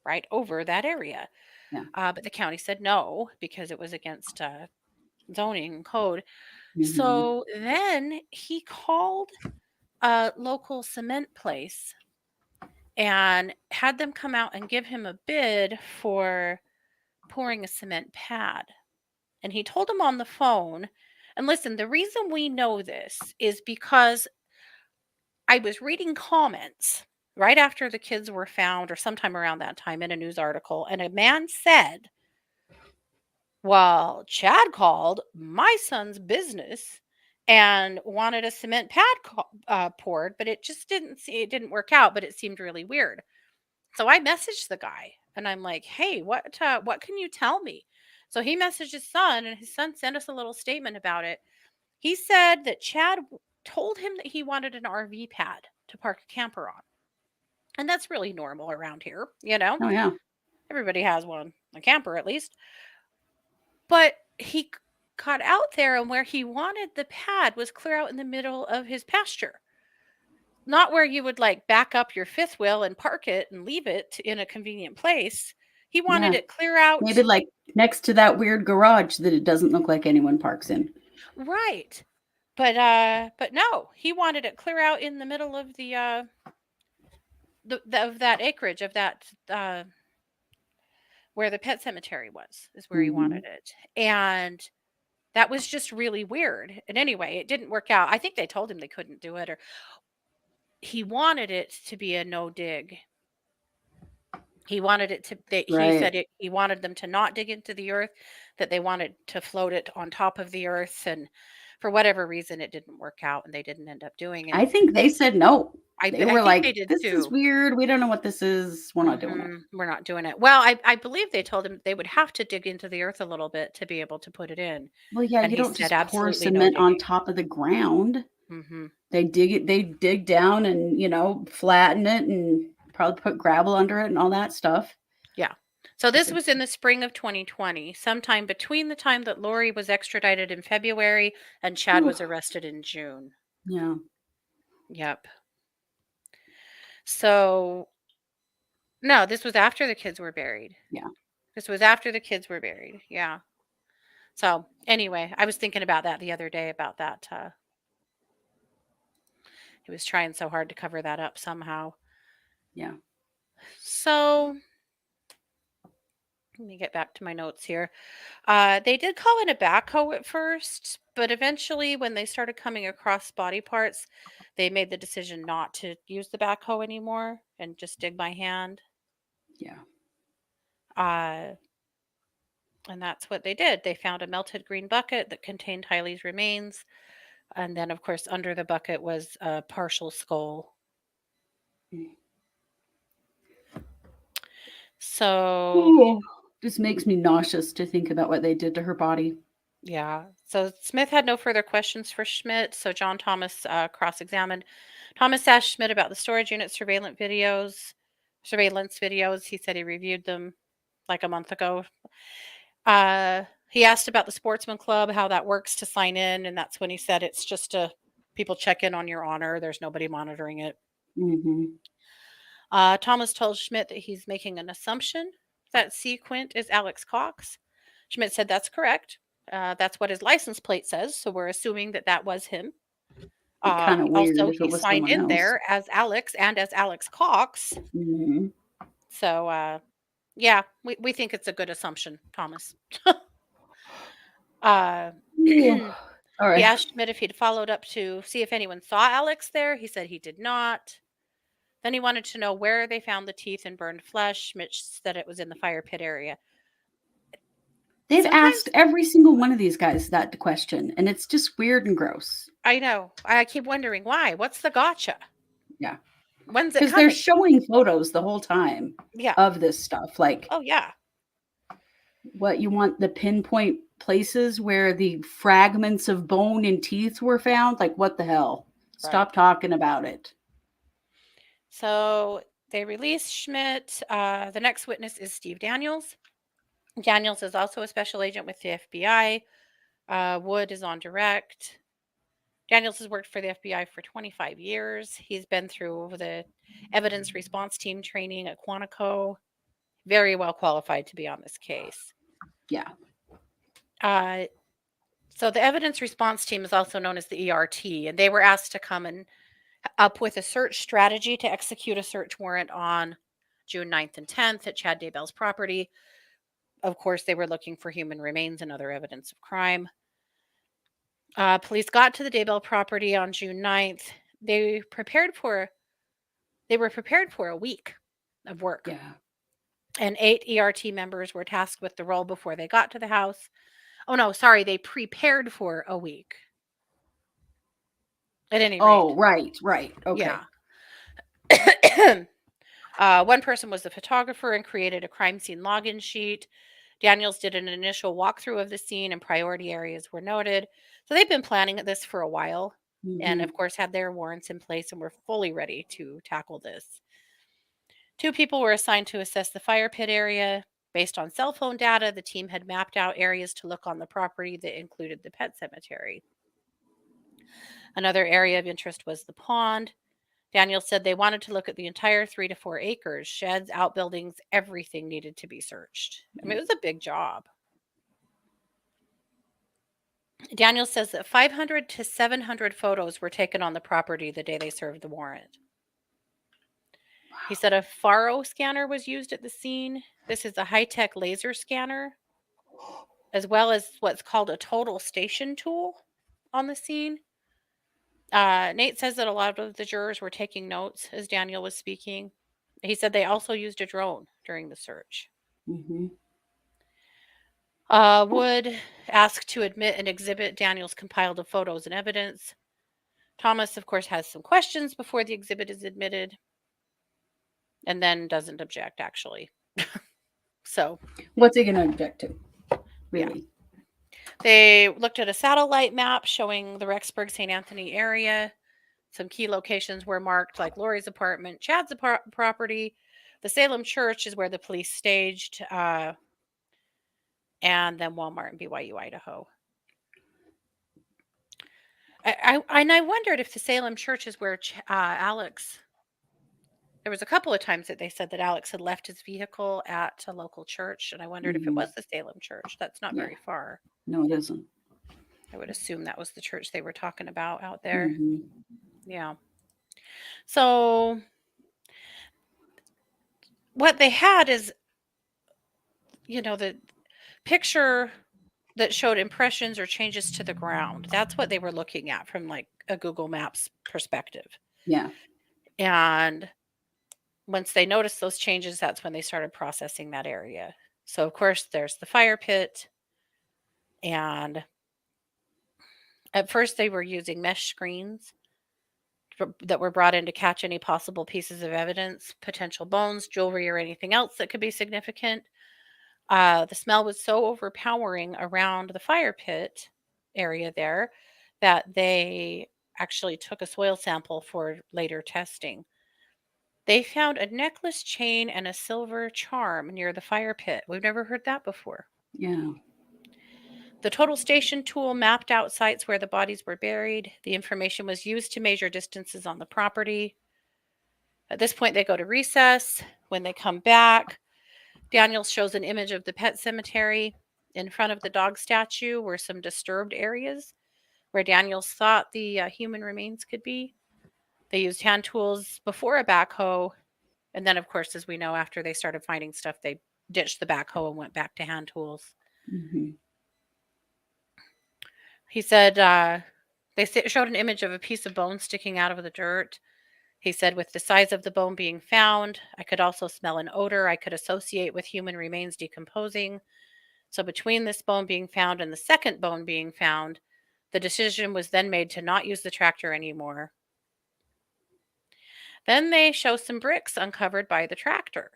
right over that area. Yeah. But the county said no because it was against zoning and code. Mhm. So then he called a local cement place and had them come out and give him a bid for pouring a cement pad. And he told them on the phone, and listen, the reason we know this is because I was reading comments right after the kids were found or sometime around that time in a news article, and a man said, well, Chad called my son's business and wanted a cement pad poured, but it just it didn't work out, but it seemed really weird. So I messaged the guy and I'm like, "Hey, what can you tell me?" So he messaged his son and his son sent us a little statement about it. He said that Chad told him that he wanted an RV pad to park a camper on. And that's really normal around here, you know? Oh yeah. Everybody has one, a camper at least. But he got out there and where he wanted the pad was clear out in the middle of his pasture. Not where you would like back up your fifth wheel and park it and leave it in a convenient place. He wanted Yeah. it clear out. Maybe like next to that weird garage that it doesn't look like anyone parks in. Right. But no, he wanted it clear out in the middle of of that acreage of that where the pet cemetery was is where he wanted it. And that was just really weird. And anyway, it didn't work out. I think they told him they couldn't do it, or he wanted it to be a no dig. He wanted it to he Right. said he wanted them to not dig into the earth, that they wanted to float it on top of the earth, and for whatever reason it didn't work out and they didn't end up doing it. I think they said no. They I were think like, they did "This is too. weird. We don't know what this is. We're not doing it." We're not doing it. Well, I believe they told him they would have to dig into the earth a little bit to be able to put it in. Well, yeah, And you he don't said just pour absolutely no cement on digging. top of the ground. hmm They dig down and, flatten it and probably put gravel under it and all that stuff. Yeah. So this Okay. was in the spring of 2020, sometime between the time that Lori was extradited in February and Chad Whew. was arrested in June. Yeah. Yep. So no, this was after the kids were buried. Yeah. This was after the kids were buried. Yeah. So anyway, I was thinking about that the other day about that. He was trying so hard to cover that up somehow. Yeah. So let me get back to my notes here. They did call in a backhoe at first, but eventually, when they started coming across body parts, they made the decision not to use the backhoe anymore and just dig by hand. Yeah. Uh, and that's what they did. They found a melted green bucket that contained Hiley's remains. And then, of course, under the bucket was a partial skull. So, Ooh. Just makes me nauseous to think about what they did to her body. yeah. So Smith had no further questions for Schmidt. So John Thomas cross examined. Thomas asked Schmidt about the storage unit surveillance videos. He said he reviewed them like a month ago. He asked about the sportsman club, how that works to sign in. And that's when he said it's just people check in on your honor. There's nobody monitoring it. Mm-hmm. Thomas told Schmidt that he's making an assumption that Sequent is Alex Cox. Schmidt said that's correct. That's what his license plate says. So we're assuming that that was him. Be kind of weird Also, if it he was signed someone in else. there as Alex and as Alex Cox. Mm-hmm. So, yeah, we think it's a good assumption, Thomas. uh, All he right. asked Schmidt if he'd followed up to see if anyone saw Alex there. He said he did not. Then he wanted to know where they found the teeth and burned flesh. Schmidt said it was in the fire pit area. They've Sometimes asked every single one of these guys that question, and it's just weird and gross. I know. I keep wondering why. What's the gotcha? Yeah. When's it Because they're coming? showing photos the whole time Yeah. of this stuff. Like, Oh, yeah. what you want the pinpoint places where the fragments of bone and teeth were found? Like, what the hell? Stop talking about it. So they released Schmidt. The next witness is Steve Daniels. Daniels is also a special agent with the FBI. Wood is on direct. Daniels has worked for the FBI for 25 years. He's been through the evidence response team training at Quantico. Very well qualified to be on this case. Yeah. So the evidence response team is also known as the ERT, and they were asked to come and up with a search strategy to execute a search warrant on June 9th and 10th at Chad Daybell's property. Of course, they were looking for human remains and other evidence of crime. Police got to the Daybell property on June 9th. They were prepared for a week of work. Yeah. And 8 ERT members were tasked with the role before they got to the house. Oh, no, sorry. They prepared for a week. At any Oh, rate. right. Okay. Yeah. One person was the photographer and created a crime scene login sheet. Daniels did an initial walkthrough of the scene and priority areas were noted. So they've been planning this for a while and, Mhm. of course, had their warrants in place and were fully ready to tackle this. 2 people were assigned to assess the fire pit area. Based on cell phone data, the team had mapped out areas to look on the property that included the pet cemetery. Another area of interest was the pond. Daniel said they wanted to look at the entire 3 to 4 acres, sheds, outbuildings, everything needed to be searched. I mean, it was a big job. Daniel says that 500 to 700 photos were taken on the property the day they served the warrant. He said a Faro scanner was used at the scene. This is a high-tech laser scanner, as well as what's called a total station tool on the scene. Nate says that a lot of the jurors were taking notes as Daniel was speaking. He said they also used a drone during the search. Mhm. Wood asked to admit and exhibit Daniel's compiled of photos and evidence. Thomas, of course, has some questions before the exhibit is admitted and then doesn't object, actually. So, What's he going to object to? yeah. Really? They looked at a satellite map showing the Rexburg St. Anthony area. Some key locations were marked, like Lori's apartment, Chad's property. The Salem Church is where the police staged, and then Walmart in BYU, Idaho. I wondered if the Salem Church is where Alex. There was a couple of times that they said that Alex had left his vehicle at a local church, and I wondered if it Mhm. was the Salem Church. That's not Yeah. very far. No, it isn't. I would assume that was the church they were talking about out there. Mhm. Yeah. So what they had is, the picture that showed impressions or changes to the ground. That's what they were looking at from like a Google Maps perspective. Yeah. And once they noticed those changes, that's when they started processing that area. So, of course, there's the fire pit. And at first, they were using mesh screens that were brought in to catch any possible pieces of evidence, potential bones, jewelry, or anything else that could be significant. The smell was so overpowering around the fire pit area there that they actually took a soil sample for later testing. They found a necklace chain and a silver charm near the fire pit. We've never heard that before. Yeah. The total station tool mapped out sites where the bodies were buried. The information was used to measure distances on the property. At this point, they go to recess. When they come back, Daniel shows an image of the pet cemetery. In front of the dog statue were some disturbed areas where Daniels thought the human remains could be. They used hand tools before a backhoe. And then, of course, as we know, after they started finding stuff, they ditched the backhoe and went back to hand tools. Mhm. He said they showed an image of a piece of bone sticking out of the dirt. He said, with the size of the bone being found, I could also smell an odor I could associate with human remains decomposing. So between this bone being found and the second bone being found, the decision was then made to not use the tractor anymore. Then they show some bricks uncovered by the tractor.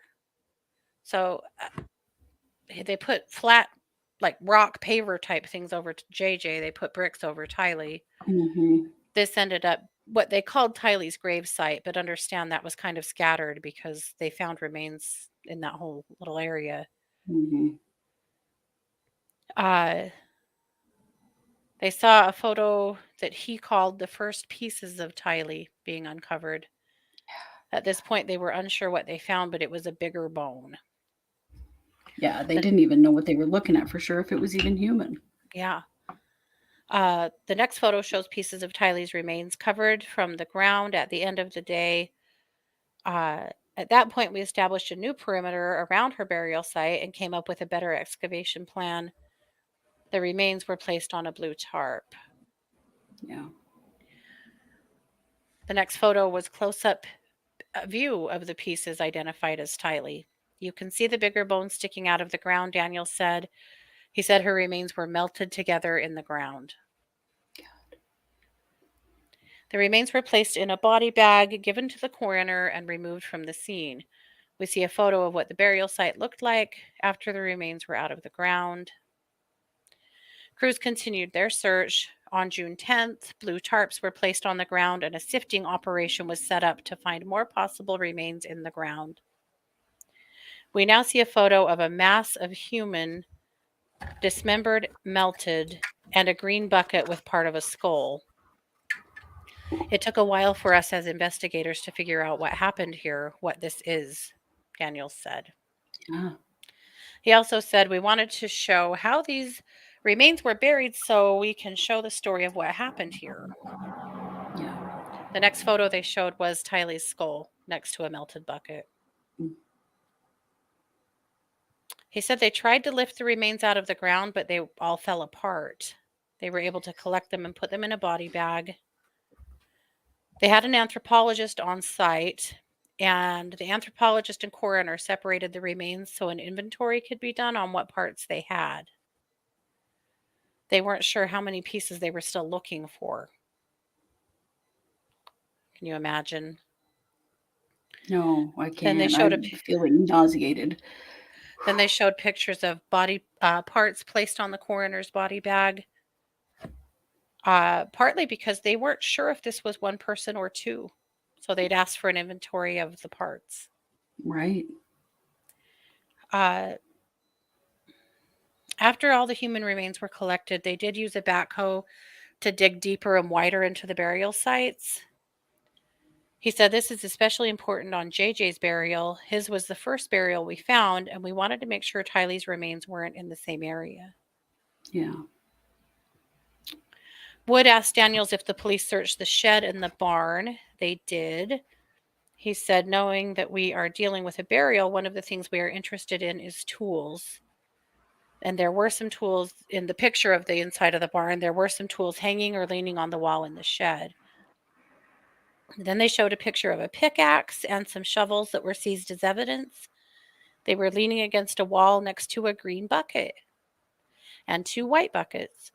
So they put flat, like rock paver type things over to JJ. They put bricks over Tylee. Mhm. This ended up what they called Tylee's grave site, but understand that was kind of scattered because they found remains in that whole little area. Mhm. They saw a photo that he called the first pieces of Tylee being uncovered. At this point, they were unsure what they found, but it was a bigger bone. Yeah, they The- didn't even know what they were looking at for sure if it was even human. yeah. The next photo shows pieces of Tylee's remains covered from the ground at the end of the day. At that point, we established a new perimeter around her burial site and came up with a better excavation plan. The remains were placed on a blue tarp. Yeah. The next photo was close-up view of the pieces identified as Tylee. You can see the bigger bones sticking out of the ground, Daniel said. He said her remains were melted together in the ground. The remains were placed in a body bag, given to the coroner, and removed from the scene. We see a photo of what the burial site looked like after the remains were out of the ground. Crews continued their search. On June 10th, blue tarps were placed on the ground and a sifting operation was set up to find more possible remains in the ground. We now see a photo of a mass of human, dismembered, melted, and a green bucket with part of a skull. It took a while for us as investigators to figure out what happened here, what this is, Daniel said. Ah, He also said, we wanted to show how these remains were buried so we can show the story of what happened here. yeah. The next photo they showed was Tylee's skull next to a melted bucket. Mm. He said they tried to lift the remains out of the ground, but they all fell apart. They were able to collect them and put them in a body bag. They had an anthropologist on site, and the anthropologist and coroner separated the remains so an inventory could be done on what parts they had. They weren't sure how many pieces they were still looking for. Can you imagine? No, I Then they can't. showed I'm feeling nauseated. Then they showed pictures of body parts placed on the coroner's body bag, partly because they weren't sure if this was one person or two. So they'd asked for an inventory of the parts. Right. After all the human remains were collected, they did use a backhoe to dig deeper and wider into the burial sites. He said this is especially important on JJ's burial. His was the first burial we found, and we wanted to make sure Tylee's remains weren't in the same area. Yeah. Wood asked Daniels if the police searched the shed and the barn. They did. He said, knowing that we are dealing with a burial, one of the things we are interested in is tools. And there were some tools in the picture of the inside of the barn. There were some tools hanging or leaning on the wall in the shed. Then they showed a picture of a pickaxe and some shovels that were seized as evidence. They were leaning against a wall next to a green bucket and two white buckets.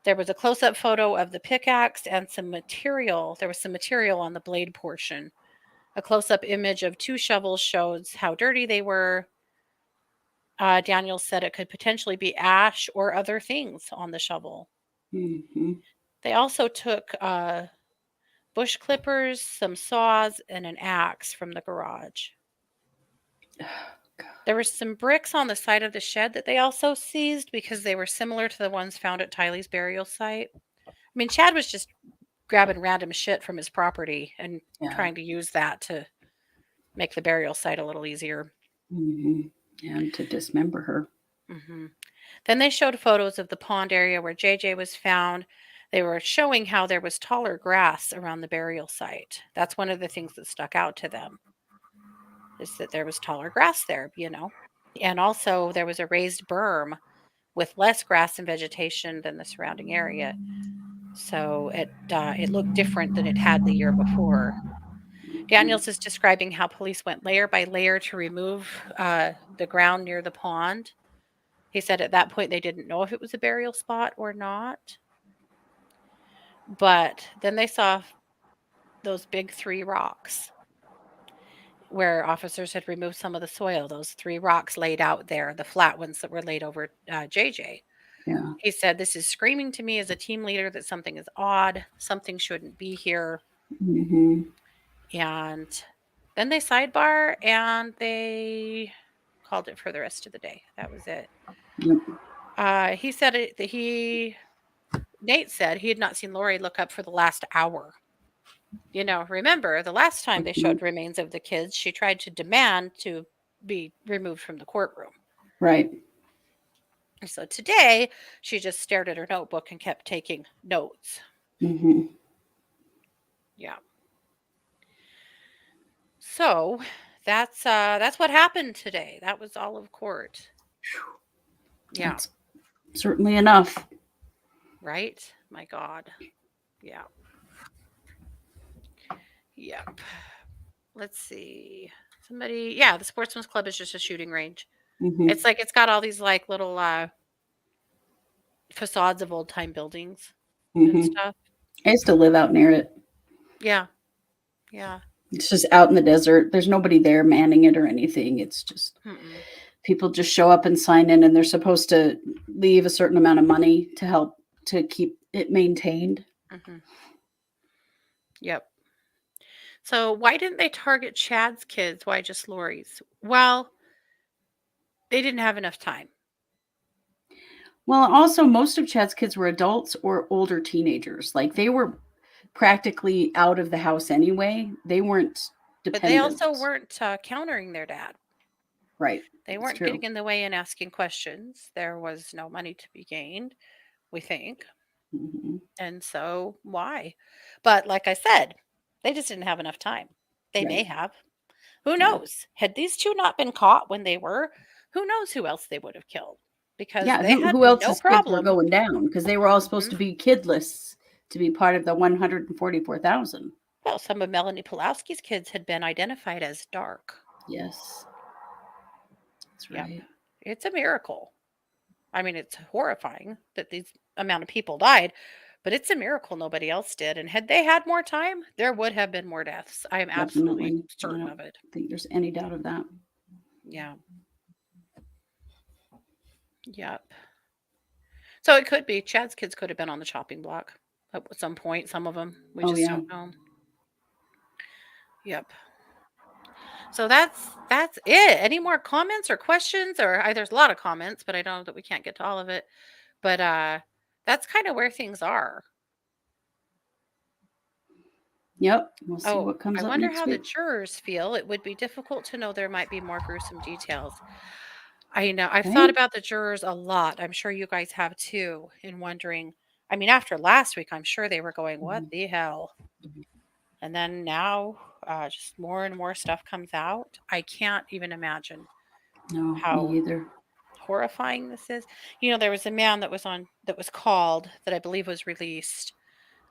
There was a close-up photo of the pickaxe and some material. There was some material on the blade portion. A close-up image of two shovels shows how dirty they were. Daniel said it could potentially be ash or other things on the shovel. Mm-hmm. They also took bush clippers, some saws, and an axe from the garage. There were some bricks on the side of the shed that they also seized because they were similar to the ones found at Tylee's burial site. I mean, Chad was just grabbing random shit from his property and trying to use that to make the burial site a little easier. Mm-hmm. And to dismember her. Mm-hmm. Then they showed photos of the pond area where JJ was found. They were showing how there was taller grass around the burial site. That's one of the things that stuck out to them, is that there was taller grass there, And also there was a raised berm with less grass and vegetation than the surrounding area. So it looked different than it had the year before. Daniels is describing how police went layer by layer to remove the ground near the pond. He said at that point they didn't know if it was a burial spot or not. But then they saw those big 3 rocks where officers had removed some of the soil. Those 3 rocks laid out there, the flat ones that were laid over JJ. Yeah. He said, this is screaming to me as a team leader that something is odd. Something shouldn't be here. Mm-hmm. And then they sidebar and they called it for the rest of the day. That was it. Yep. He said Nate said he had not seen Lori look up for the last hour. Remember the last time they showed remains of the kids, she tried to demand to be removed from the courtroom. Right. So today she just stared at her notebook and kept taking notes. Mm-hmm. Yeah. So that's what happened today. That was all of court. Yeah. That's certainly enough. Right? My God. Yeah. Yep. Let's see. The Sportsman's Club is just a shooting range. Mm-hmm. It's like it's got all these like little facades of old time buildings and stuff. I used to live out near it. Yeah. Yeah. It's just out in the desert. There's nobody there manning it or anything. It's just Mm-mm. people just show up and sign in, and they're supposed to leave a certain amount of money to help to keep it maintained. Mm-hmm. Yep. So why didn't they target Chad's kids? Why just Lori's? Well, they didn't have enough time. Well, also most of Chad's kids were adults or older teenagers. Like they were practically out of the house anyway. They weren't But they dependent. also weren't countering their dad. Right. They It's weren't getting true. in the way and asking questions. There was no money to be gained, we think. Mhm. And so why? But like I said, they just didn't have enough time. They may Right. have. Who Yeah. knows? Had these two not been caught when they were, who knows who else they would have killed? Because Yeah. they had Who no else's kids were problem. going down? Because they were all supposed Mhm. to be kidless to be part of the 144,000. Well, some of Melanie Pulowski's kids had been identified as dark. Yes. That's Yep. right. It's a miracle. I mean, it's horrifying that these amount of people died, but it's a miracle nobody else did. And had they had more time, there would have been more deaths. I am absolutely Definitely. I certain don't of it. think there's any doubt of that. Yeah. Yep. So it could be Chad's kids could have been on the chopping block at some point. Some of them, we Oh just yeah. don't know. Yep. So that's it. Any more comments or questions? Or there's a lot of comments, but I know that we can't get to all of it. But that's kind of where things are. Yep. We'll see Oh, what comes I up wonder next how the week. jurors feel. It would be difficult to know there might be more gruesome details. I know I've thought Okay. about the jurors a lot. I'm sure you guys have too, in wondering. I mean, after last week, I'm sure they were going, "What Mhm. the hell?" And then now, just more and more stuff comes out. I can't even imagine No, me how either. horrifying this is. There was a man that was called that I believe was released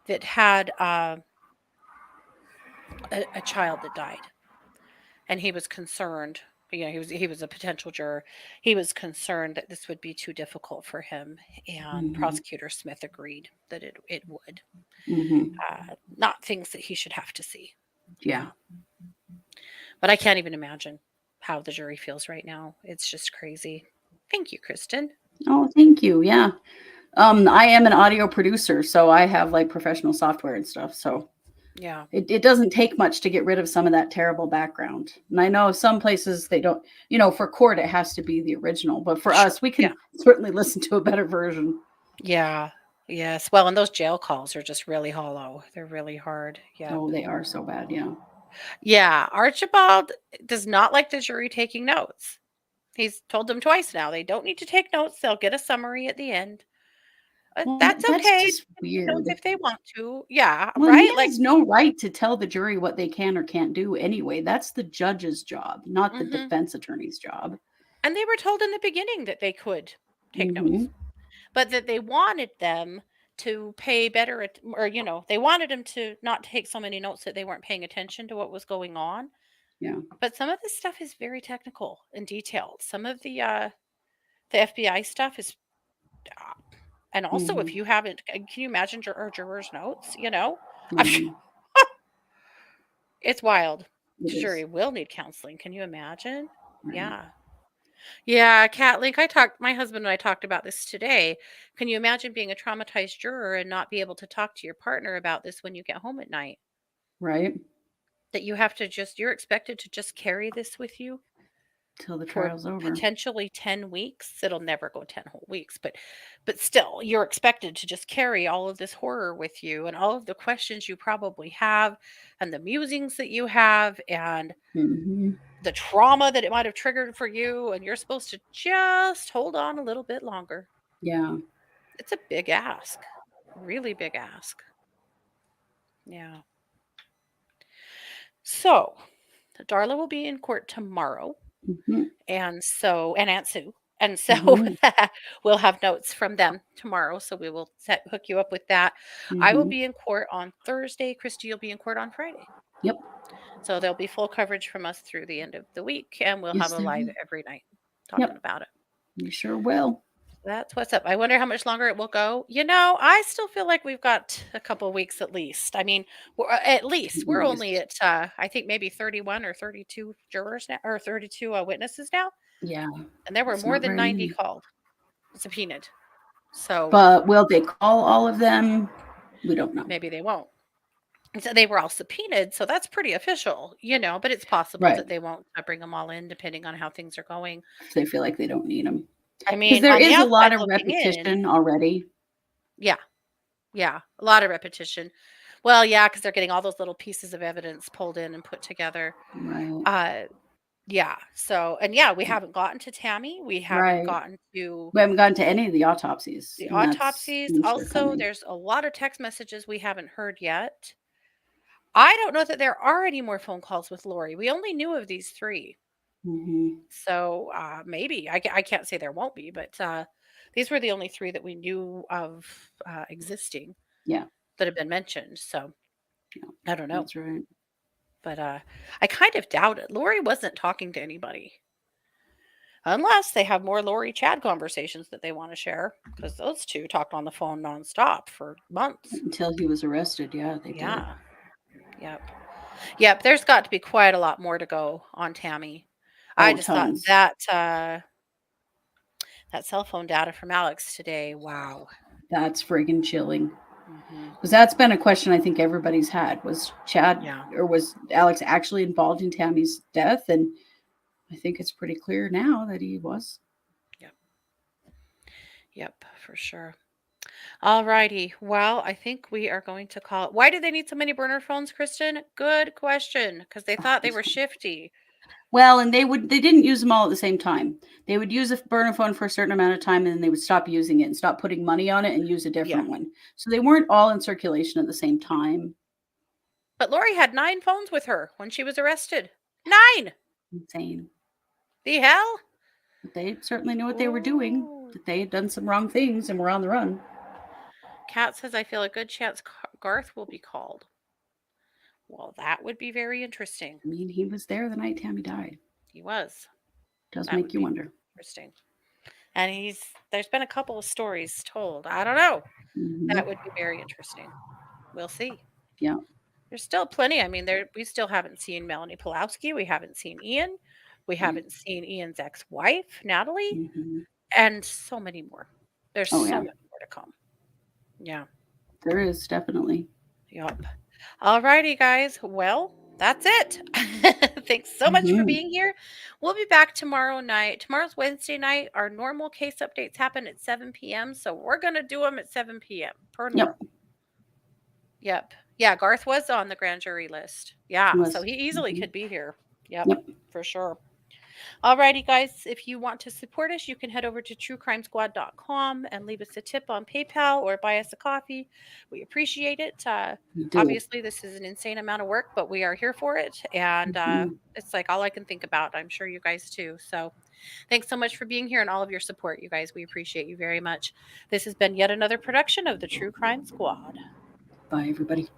that had a child that died, and he was concerned. He was a potential juror. He was concerned that this would be too difficult for him, and Hmm. Prosecutor Smith agreed that it would. Hmm. Not things that he should have to see. Yeah. But I can't even imagine how the jury feels right now. It's just crazy. Thank you, Kristen. Oh, thank you. Yeah. I am an audio producer, so I have like professional software and stuff. So Yeah. it doesn't take much to get rid of some of that terrible background. And I know some places they don't, for court, it has to be the original. But for Sure. us, we Yeah. can certainly listen to a better version. Yeah. Yes. Well, and those jail calls are just really hollow. They're really hard. Yeah. Oh, they are so bad. Yeah. Yeah. Archibald does not like the jury taking notes. He's told them twice now. They don't need to take notes. They'll get a summary at the end. Well, That's that's okay. They just can take notes weird. if they want to. Yeah. Well, and he Right. Like, has no right to tell the jury what they can or can't do anyway. That's the judge's job, not the hmm defense attorney's job. and they were told in the beginning that they could take Hmm. notes, but that they wanted them to pay better or they wanted them to not take so many notes that they weren't paying attention to what was going on. Yeah. But some of this stuff is very technical and detailed. Some of the FBI stuff is uh, and also if Hmm. you haven't can you imagine jurors notes, I'm sure Hmm. it's wild. It The jury is. will need counseling. Can you imagine? Right. Yeah. Yeah, Cat Link, my husband and I talked about this today. Can you imagine being a traumatized juror and not be able to talk to your partner about this when you get home at night? Right. That you have to you're expected to just carry this with you Till the for trial's over. potentially 10 weeks. It'll never go 10 whole weeks, but still, you're expected to just carry all of this horror with you and all of the questions you probably have and the musings that you have and Hmm. the trauma that it might have triggered for you, and you're supposed to just hold on a little bit longer. Yeah. It's a big ask. Really big ask. Yeah. So, Darla will be in court tomorrow. Hmm. And Aunt Sue. And so Hmm. we'll have notes from them tomorrow. So we will hook you up with that. I will Hmm. be in court on Thursday. Christy, you'll be in court on Friday. Yep. So there'll be full coverage from us through the end of the week, and we'll have Yes, a there live will. every night talking Yep. about it. We sure will. That's what's up. I wonder how much longer it will go. I still feel like we've got a couple of weeks at least. I mean, at least we're only Least. at I think maybe 31 or 32 jurors now, or 32 witnesses now, Yeah, and there were it's more not than very 90 many. called, subpoenaed. So But will they call all of them? We don't know. maybe they won't. And so they were all subpoenaed, so that's pretty official, but it's possible Right. that they won't bring them all in depending on how things are going. If they feel like they don't need them. I Because mean, there on the is a lot outside of looking in, repetition already. yeah, yeah, a lot of repetition. Well, yeah, because they're getting all those little pieces of evidence pulled in and put together. Right. Uh, yeah. So, and yeah, we haven't gotten to Tammy. We haven't Right. gotten to We haven't gotten to any of the autopsies, the and that's autopsies. means they're Also, coming. there's a lot of text messages we haven't heard yet. I don't know that there are any more phone calls with Lori. We only knew of these three. Hmm. So maybe I can't say there won't be, but these were the only three that we knew of existing Yeah, that have been mentioned. So yeah, I don't know, that's right. but I kind of doubt it. Lori wasn't talking to anybody unless they have more Lori Chad conversations that they want to share, because those two talked on the phone nonstop for months. Until he was arrested, yeah, they did. Yeah. Yep. There's got to be quite a lot more to go on Tammy. I Oh, just thought tons. that cell phone data from Alex today. Wow. That's friggin' chilling. Hmm. Because that's been a question I think everybody's had. Was Chad Yeah. or was Alex actually involved in Tammy's death? And I think it's pretty clear now that he was. Yep, for sure. All righty. Well, I think we are going to call it. Why do they need so many burner phones, Kristen? Good question. Because they thought they were shifty. Well, and they didn't use them all at the same time. They would use a burner phone for a certain amount of time and then they would stop using it and stop putting money on it and use a Yeah. different one. So they weren't all in circulation at the same time. But Lori had 9 phones with her when she was arrested. 9! Insane. The hell? But they certainly knew what they were doing, Ooh. that they had done some wrong things and were on the run. Kat says, I feel a good chance Garth will be called. Well, that would be very interesting. I mean, he was there the night Tammy died. He was. Does That make would you be wonder. interesting. And there's been a couple of stories told. I don't know. Mhm. That would be very interesting. We'll see. Yeah. There's still plenty. I mean, we still haven't seen Melanie Pulowski. We haven't seen Ian. We haven't seen Ian's ex-wife, Natalie, Mhm. and so many more. There's Oh, so yeah. much more to come. Yeah. There is definitely. Yep. All righty, guys. Well, that's it. Thanks so much for Mhm. being here. We'll be back tomorrow night. Tomorrow's Wednesday night. Our normal case updates happen at 7 p.m. So we're going to do them at 7 p.m. per normal. Yep. Yeah, Garth was on the grand jury list. Yeah, Was. so he easily Mhm. could be here. Yep, Yep. for sure. Alrighty, guys. If you want to support us, you can head over to truecrimesquad.com and leave us a tip on PayPal or buy us a coffee. We appreciate it. We do. Obviously, this is an insane amount of work, but we are here for it. And Mhm. it's like all I can think about. I'm sure you guys too. So thanks so much for being here and all of your support, you guys. We appreciate you very much. This has been yet another production of the True Crime Squad. Bye, everybody.